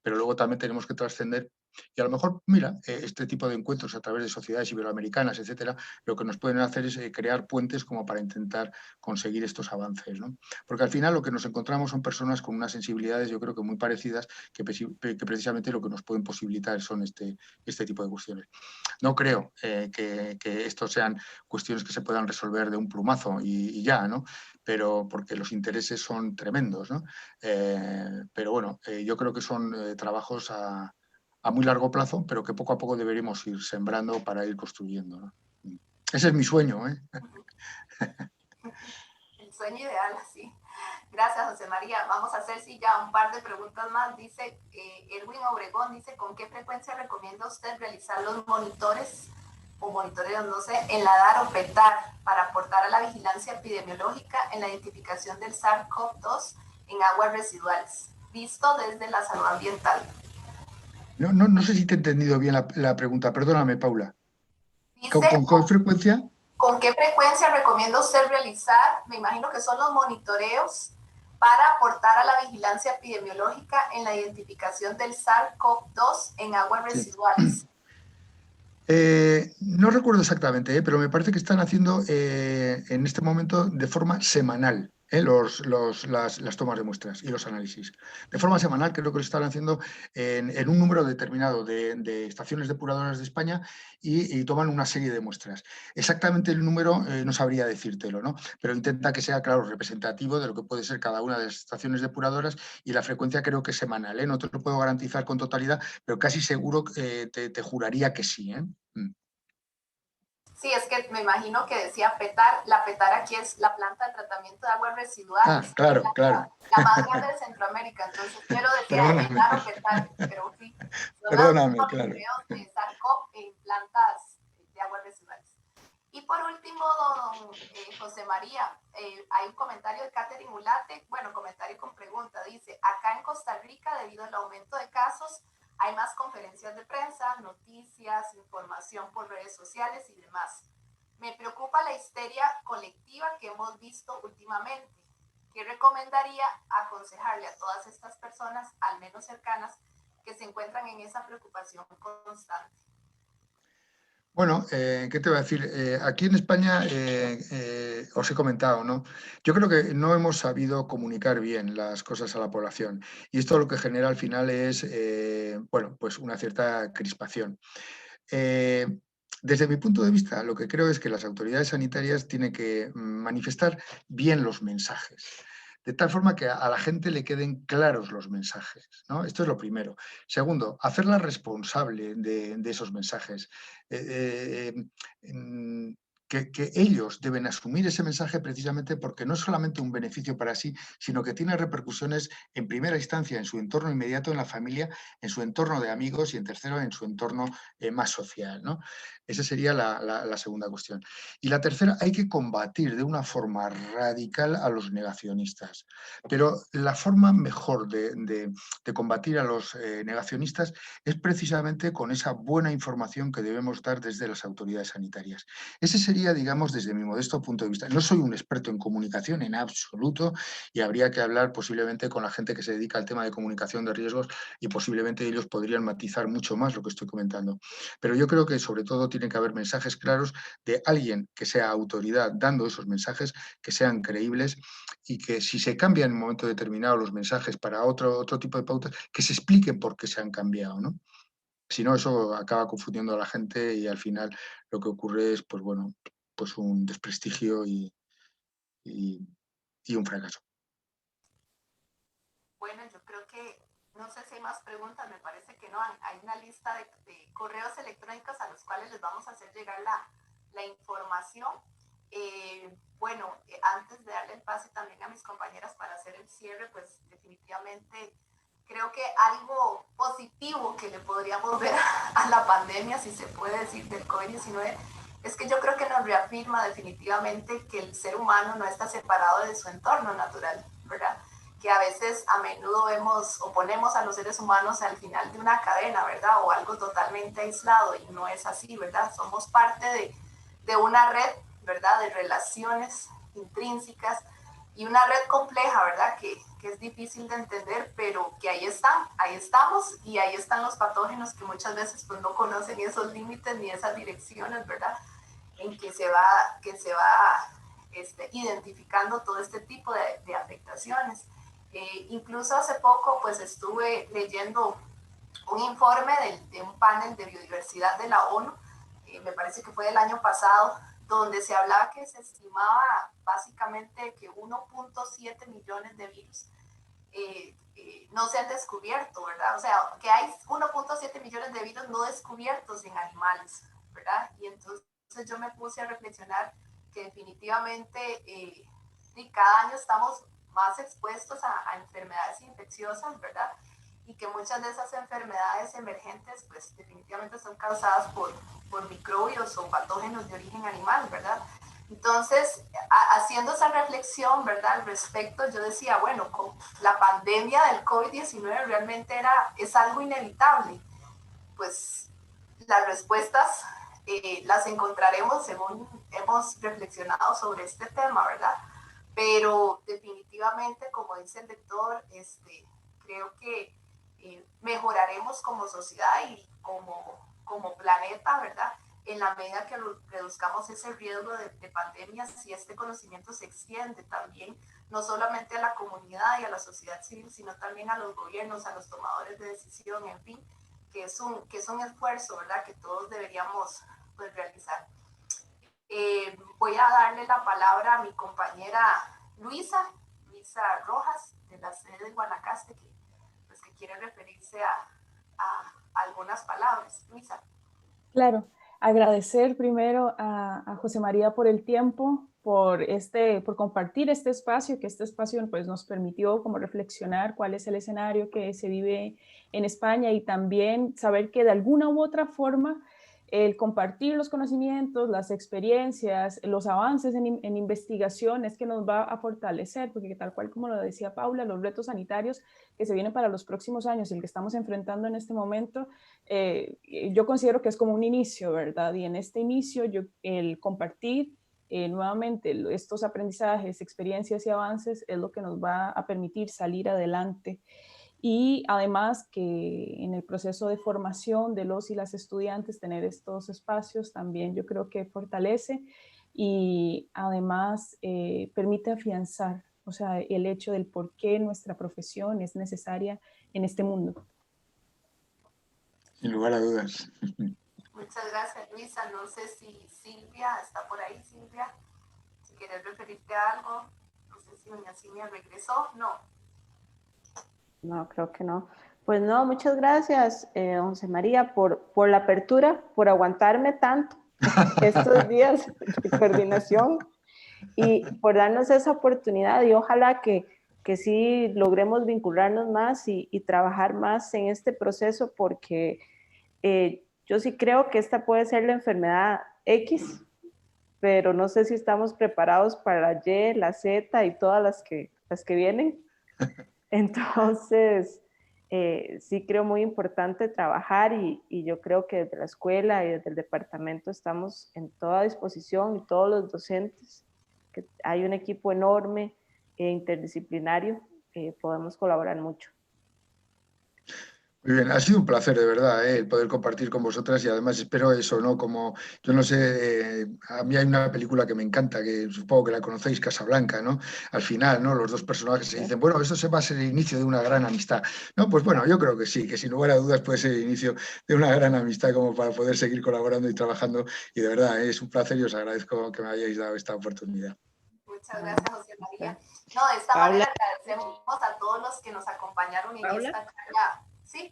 pero luego también tenemos que trascender y a lo mejor, mira, este tipo de encuentros a través de sociedades iberoamericanas, etcétera, lo que nos pueden hacer es crear puentes como para intentar conseguir estos avances, ¿no? Porque al final lo que nos encontramos son personas con unas sensibilidades, yo creo que muy parecidas, que precisamente lo que nos pueden posibilitar son este tipo de cuestiones. No creo que estos sean cuestiones que se puedan resolver de un plumazo y ya, ¿no? Pero porque los intereses son tremendos, ¿no? Pero bueno, yo creo que son trabajos a muy largo plazo, pero que poco a poco deberíamos ir sembrando para ir construyendo, ¿no? Ese es mi sueño, ¿eh? El sueño ideal, sí. Gracias, José María. Vamos a hacer sí, ya un par de preguntas más. Dice Edwin Obregón, dice, ¿con qué frecuencia recomienda usted realizar los monitores o monitoreos, no sé, enladar o petar para aportar a la vigilancia epidemiológica en la identificación del SARS-CoV-2 en aguas residuales, visto desde la salud ambiental? No sé si te he entendido bien la pregunta. Perdóname, Paula. Dice, ¿Con qué frecuencia? ¿con qué frecuencia recomienda usted realizar, me imagino que son los monitoreos, para aportar a la vigilancia epidemiológica en la identificación del SARS-CoV-2 en aguas residuales? No recuerdo exactamente, pero me parece que están haciendo en este momento de forma semanal las tomas de muestras y los análisis. De forma semanal creo que lo están haciendo en un número determinado de estaciones depuradoras de España y toman una serie de muestras. Exactamente el número no sabría decírtelo, ¿no? Pero intenta que sea, claro, representativo de lo que puede ser cada una de las estaciones depuradoras y la frecuencia creo que es semanal, ¿eh? No te lo puedo garantizar con totalidad, pero casi seguro te juraría que sí, ¿eh? Sí, es que me imagino que decía petar. La petar aquí es la planta de tratamiento de aguas residuales, Claro, claro. la más grande de Centroamérica. Entonces, pero decía Perdóname, enlar o petar, pero sí, son los perdóname, claro. monitoreos de SARS-CoV en plantas de aguas residuales. Y por último, don José María, hay un comentario de Catherine Mulate, bueno, comentario con pregunta, dice, acá en Costa Rica, debido al aumento de casos, hay más conferencias de prensa, noticias, información por redes sociales y demás. Me preocupa la histeria colectiva que hemos visto últimamente. ¿Qué recomendaría aconsejarle a todas estas personas, al menos cercanas, que se encuentran en esa preocupación constante? Bueno, ¿qué te voy a decir? Aquí en España os he comentado, ¿no? Yo creo que no hemos sabido comunicar bien las cosas a la población y esto lo que genera al final es, bueno, pues una cierta crispación. Eh, Desde mi punto de vista, lo que creo es que las autoridades sanitarias tienen que manifestar bien los mensajes, de tal forma que a la gente le queden claros los mensajes, ¿no? Esto es lo primero. Segundo, hacerla responsable de esos mensajes. Eh, que ellos deben asumir ese mensaje precisamente porque no es solamente un beneficio para sí, sino que tiene repercusiones en primera instancia en su entorno inmediato, en la familia, en su entorno de amigos y en tercero en su entorno más social, ¿no? Esa sería la segunda cuestión. Y la tercera, hay que combatir de una forma radical a los negacionistas. Pero la forma mejor de combatir a los negacionistas es precisamente con esa buena información que debemos dar desde las autoridades sanitarias. Ese sería, digamos, desde mi modesto punto de vista. No soy un experto en comunicación en absoluto y habría que hablar posiblemente con la gente que se dedica al tema de comunicación de riesgos y posiblemente ellos podrían matizar mucho más lo que estoy comentando. Pero yo creo que sobre todo tiene que haber mensajes claros de alguien que sea autoridad dando esos mensajes, que sean creíbles y que si se cambian en un momento determinado los mensajes para otro tipo de pautas, que se expliquen por qué se han cambiado, ¿no? Si no, eso acaba confundiendo a la gente y al final lo que ocurre es, pues bueno, pues un desprestigio y un fracaso. Bueno, yo creo que, no sé si hay más preguntas, me parece que no. Hay una lista de correos electrónicos a los cuales les vamos a hacer llegar la información. Bueno, antes de darle el pase también a mis compañeras para hacer el cierre, pues definitivamente creo que algo positivo que le podríamos ver a la pandemia, si se puede decir, del COVID-19, es que yo creo que nos reafirma definitivamente que el ser humano no está separado de su entorno natural, ¿verdad? Que a veces, a menudo vemos o ponemos a los seres humanos al final de una cadena, ¿verdad? O algo totalmente aislado, y no es así, ¿verdad? Somos parte de una red, ¿verdad? De relaciones intrínsecas y una red compleja, ¿verdad? Que es difícil de entender, pero que ahí están, ahí estamos, y ahí están los patógenos que muchas veces pues no conocen esos límites ni esas direcciones, ¿verdad? En que se va identificando todo este tipo de afectaciones. Incluso hace poco pues estuve leyendo un informe de un panel de biodiversidad de la ONU, me parece que fue del año pasado, donde se hablaba que se estimaba básicamente que 1.7 millones de virus no se han descubierto, ¿verdad? O sea, que hay 1.7 millones de virus no descubiertos en animales, ¿verdad? Y entonces yo me puse a reflexionar que definitivamente cada año estamos más expuestos a enfermedades infecciosas, ¿verdad? Y que muchas de esas enfermedades emergentes, pues definitivamente son causadas por microbios o patógenos de origen animal, ¿verdad? Entonces, haciendo esa reflexión, ¿verdad? Al respecto, yo decía, bueno, con la pandemia del COVID-19 realmente es algo inevitable. Pues las respuestas las encontraremos según hemos reflexionado sobre este tema, ¿verdad? Pero definitivamente, como dice el doctor, creo que mejoraremos como sociedad y como planeta, ¿verdad? En la medida que reduzcamos ese riesgo de pandemias, si este conocimiento se extiende también, no solamente a la comunidad y a la sociedad civil, sino también a los gobiernos, a los tomadores de decisión, en fin, que es un esfuerzo, ¿verdad?, que todos deberíamos pues, realizar. Voy a darle la palabra a mi compañera Luisa Rojas, de la sede de Guanacaste, que quiere referirse a algunas palabras. Luisa. Claro, agradecer primero a José María por el tiempo, por compartir este espacio, que este espacio pues, nos permitió como reflexionar cuál es el escenario que se vive en España, y también saber que de alguna u otra forma el compartir los conocimientos, las experiencias, los avances en investigación es que nos va a fortalecer, porque tal cual como lo decía Paula, los retos sanitarios que se vienen para los próximos años y el que estamos enfrentando en este momento, yo considero que es como un inicio, ¿verdad? Y en este inicio, el compartir nuevamente estos aprendizajes, experiencias y avances es lo que nos va a permitir salir adelante. Y además que en el proceso de formación de los y las estudiantes, tener estos espacios también yo creo que fortalece y además permite afianzar, o sea, el hecho del por qué nuestra profesión es necesaria en este mundo. Sin lugar a dudas. Muchas gracias, Luisa. No sé si Silvia está por ahí, Silvia. Si quieres referirte a algo. No sé si doña Silvia regresó. No, creo que no. Pues no, muchas gracias, José María, por la apertura, por aguantarme tanto estos días de coordinación y por darnos esa oportunidad, y ojalá que sí logremos vincularnos más y trabajar más en este proceso, porque yo sí creo que esta puede ser la enfermedad X, pero no sé si estamos preparados para la Y, la Z y todas las que vienen. Entonces, sí creo muy importante trabajar y yo creo que desde la escuela y desde el departamento estamos en toda disposición, y todos los docentes, que hay un equipo enorme e interdisciplinario, podemos colaborar mucho. Muy bien, ha sido un placer de verdad el poder compartir con vosotras, y además espero eso, ¿no? Como, yo no sé, a mí hay una película que me encanta, que supongo que la conocéis, Casablanca, ¿no? Al final, ¿no? Los dos personajes se dicen, bueno, esto se va a ser el inicio de una gran amistad. No, pues bueno, yo creo que sí, que sin lugar a dudas puede ser el inicio de una gran amistad como para poder seguir colaborando y trabajando, y de verdad es un placer y os agradezco que me hayáis dado esta oportunidad. Muchas gracias, José María. No, de esta manera agradecemos a todos los que nos acompañaron en esta charla. ¿Sí?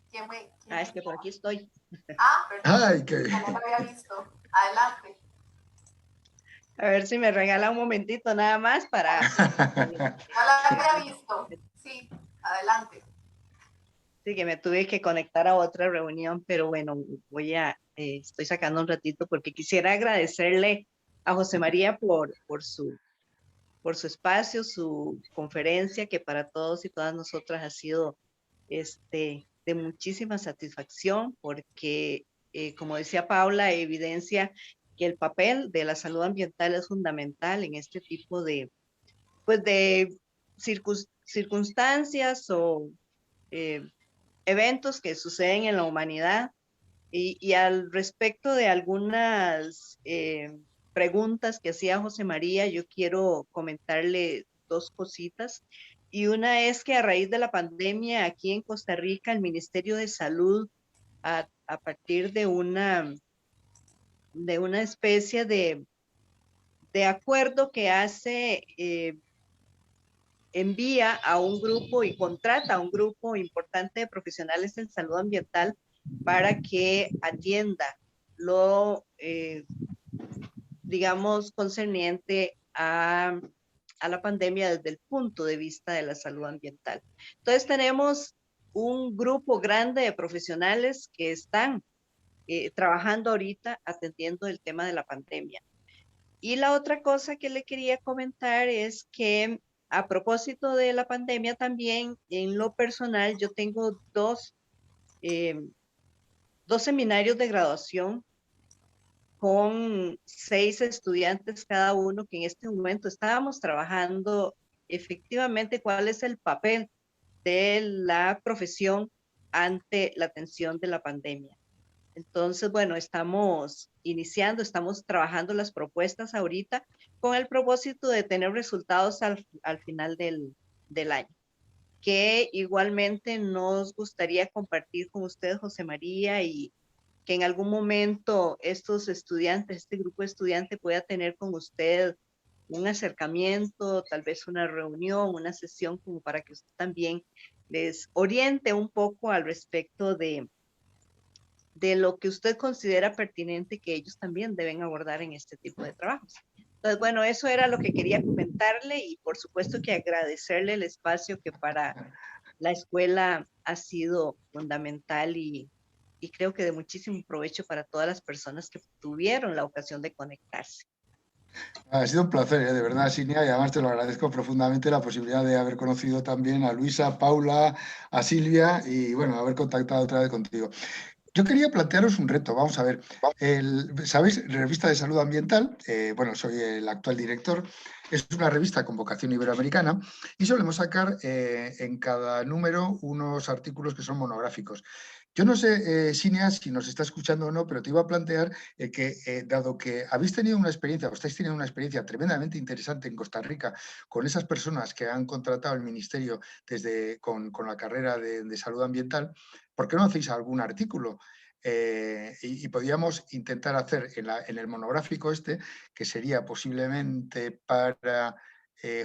¿Quién fue? Es que por aquí estoy. Perdón. Ay, No lo había visto. Adelante. A ver si me regala un momentito nada más para... No la había visto. Sí, adelante. Sí, que me tuve que conectar a otra reunión, pero bueno, estoy sacando un ratito porque quisiera agradecerle a José María por su espacio, su conferencia, que para todos y todas nosotras ha sido de muchísima satisfacción, porque, como decía Paula, evidencia que el papel de la salud ambiental es fundamental en este tipo pues de circunstancias o eh, eventos que suceden en la humanidad. Y al respecto de algunas preguntas que hacía José María, yo quiero comentarle dos cositas. Y una es que a raíz de la pandemia aquí en Costa Rica, el Ministerio de Salud, a partir de una especie de acuerdo que hace, envía a un grupo y contrata a un grupo importante de profesionales en salud ambiental para que atienda lo, digamos, concerniente a la pandemia desde el punto de vista de la salud ambiental. Entonces tenemos un grupo grande de profesionales que están trabajando ahorita atendiendo el tema de la pandemia. Y la otra cosa que le quería comentar es que a propósito de la pandemia también, en lo personal, yo tengo eh, dos seminarios de graduación con 6 estudiantes cada uno, que en este momento estábamos trabajando efectivamente cuál es el papel de la profesión ante la atención de la pandemia. Entonces, bueno, estamos iniciando, estamos trabajando las propuestas ahorita con el propósito de tener resultados al final del año, que igualmente nos gustaría compartir con usted, José María, y que en algún momento estos estudiantes, este grupo de estudiantes pueda tener con usted un acercamiento, tal vez una reunión, una sesión, como para que usted también les oriente un poco al respecto de lo que usted considera pertinente que ellos también deben abordar en este tipo de trabajos. Entonces, bueno, eso era lo que quería comentarle y por supuesto que agradecerle el espacio que para la escuela ha sido fundamental y creo que de muchísimo provecho para todas las personas que tuvieron la ocasión de conectarse. Ha sido un placer, de verdad, Sinia, y además te lo agradezco profundamente la posibilidad de haber conocido también a Luisa, a Paula, a Silvia y, bueno, haber contactado otra vez contigo. Yo quería plantearos un reto, vamos a ver, ¿sabéis? Revista de Salud Ambiental, bueno, soy el actual director, es una revista con vocación iberoamericana y solemos sacar en cada número unos artículos que son monográficos. Yo no sé, Sinia, si nos está escuchando o no, pero te iba a plantear dado que habéis tenido una experiencia, o estáis teniendo una experiencia tremendamente interesante en Costa Rica con esas personas que han contratado el Ministerio con la carrera de Salud Ambiental, ¿por qué no hacéis algún artículo? Y podríamos intentar hacer en el monográfico que sería posiblemente para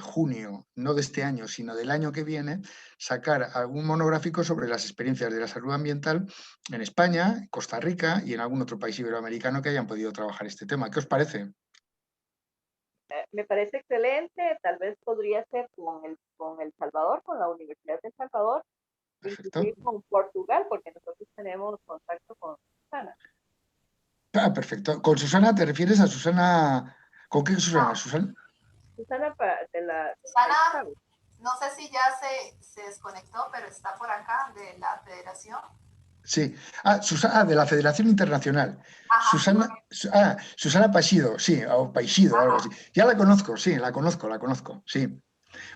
junio, no de este año, sino del año que viene, sacar algún monográfico sobre las experiencias de la salud ambiental en España, Costa Rica y en algún otro país iberoamericano que hayan podido trabajar este tema. ¿Qué os parece? Me parece excelente, tal vez podría ser con El Salvador, con la Universidad de El Salvador, Perfecto. inclusive con Portugal, porque nosotros tenemos contacto con Susana. Ah, perfecto. ¿Con Susana te refieres a Susana? ¿Con qué Susana? ¿Susana? Susana de la... Susana, no sé si ya se desconectó, pero está por acá de la federación. Sí. De la Federación Internacional. Ajá. Susana Paixido, sí, o Paixido, algo así. Ya la conozco, sí, la conozco, sí.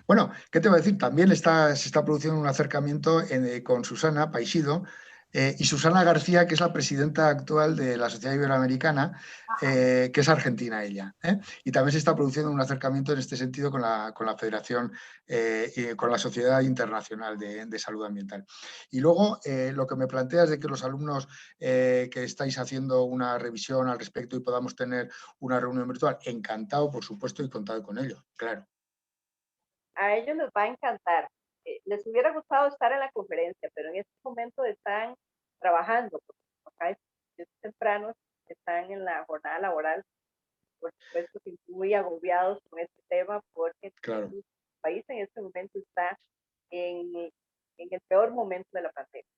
Bueno, ¿qué te voy a decir? También se está produciendo un acercamiento con Susana Paixido y Susana García, que es la presidenta actual de la Sociedad Iberoamericana, que es argentina ella. Y también se está produciendo un acercamiento en este sentido con la Federación y con la Sociedad Internacional de Salud Ambiental. Y luego, lo que me planteas de que los alumnos que estáis haciendo una revisión al respecto y podamos tener una reunión virtual, encantado, por supuesto, y contado con ello, claro. A ellos les va a encantar. Les hubiera gustado estar en la conferencia, pero en este momento están trabajando, porque acá es temprano, están en la jornada laboral, por supuesto que muy agobiados con este tema, porque claro. el país en este momento está en el peor momento de la pandemia.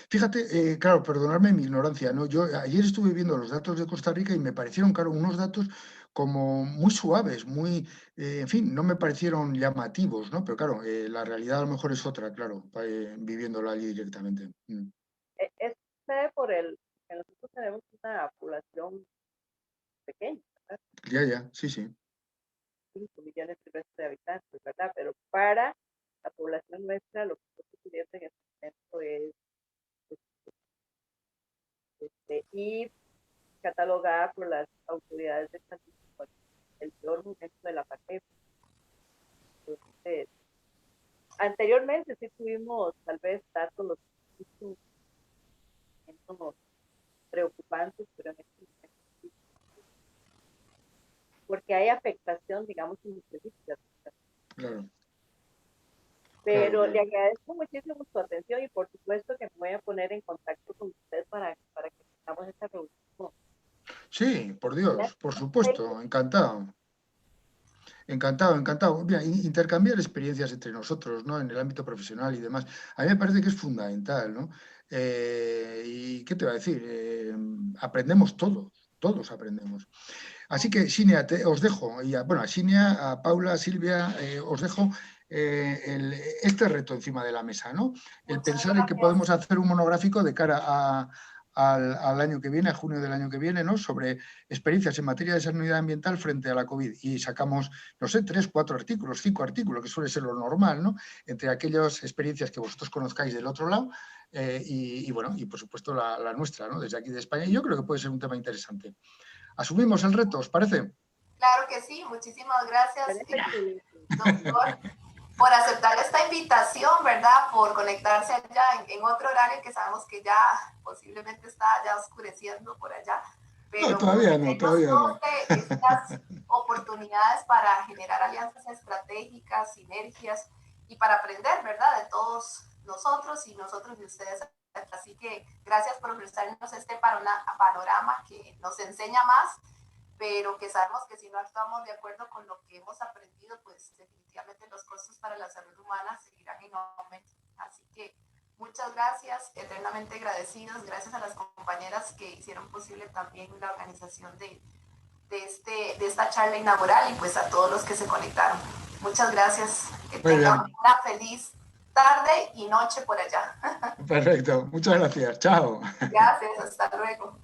Fíjate, claro, perdonadme mi ignorancia, ¿no? Yo ayer estuve viendo los datos de Costa Rica y me parecieron, claro, unos datos como muy suaves, muy, en fin, no me parecieron llamativos, ¿no? Pero claro, la realidad a lo mejor es otra, claro, viviéndola allí directamente. Es por que nosotros tenemos una población pequeña, ¿verdad? Ya, sí, sí. 5 millones de habitantes, ¿verdad? Pero para la población nuestra, lo que está sucediendo en este momento es y catalogada por las autoridades de salud como el peor momento de la pandemia. Entonces, anteriormente sí tuvimos tal vez datos menos preocupantes, pero en este momento sí, porque hay afectación, digamos, en los servicios. Claro. Pero claro. le agradezco muchísimo su atención y por supuesto que me voy a poner en contacto con usted para que tengamos esta reunión. Sí, por Dios, por supuesto, encantado. Encantado, encantado. Mira, intercambiar experiencias entre nosotros, ¿no? En el ámbito profesional y demás. A mí me parece que es fundamental, ¿no? ¿Y qué te va a decir? Aprendemos todos aprendemos. Así que, Xinia, os dejo, y a Xinia, a Paula, a Silvia, os dejo este reto encima de la mesa, ¿no? El pensar en que podemos hacer un monográfico de cara al año que viene, a junio del año que viene, ¿no? Sobre experiencias en materia de sanidad ambiental frente a la COVID. Y sacamos, no sé, 3, 4 artículos, 5 artículos, que suele ser lo normal, ¿no? Entre aquellas experiencias que vosotros conozcáis del otro lado y por supuesto la nuestra, ¿no? Desde aquí de España. Y yo creo que puede ser un tema interesante. ¿Asumimos el reto, os parece? Claro que sí, muchísimas gracias, doctor, por aceptar esta invitación, ¿verdad? Por conectarse allá en otro horario que sabemos que ya posiblemente está ya oscureciendo por allá. Pero no, todavía no. Estas oportunidades para generar alianzas estratégicas, sinergias y para aprender, ¿verdad? De todos nosotros y nosotros de ustedes. Así que gracias por ofrecernos este panorama que nos enseña más, pero que sabemos que si no actuamos de acuerdo con lo que hemos aprendido, pues definitivamente los costos para la salud humana seguirán en aumento. Así que muchas gracias, eternamente agradecidos, gracias a las compañeras que hicieron posible también la organización de esta charla inaugural y pues a todos los que se conectaron. Muchas gracias, que tengan una feliz tarde y noche por allá. Perfecto, muchas gracias, chao. Gracias, hasta luego.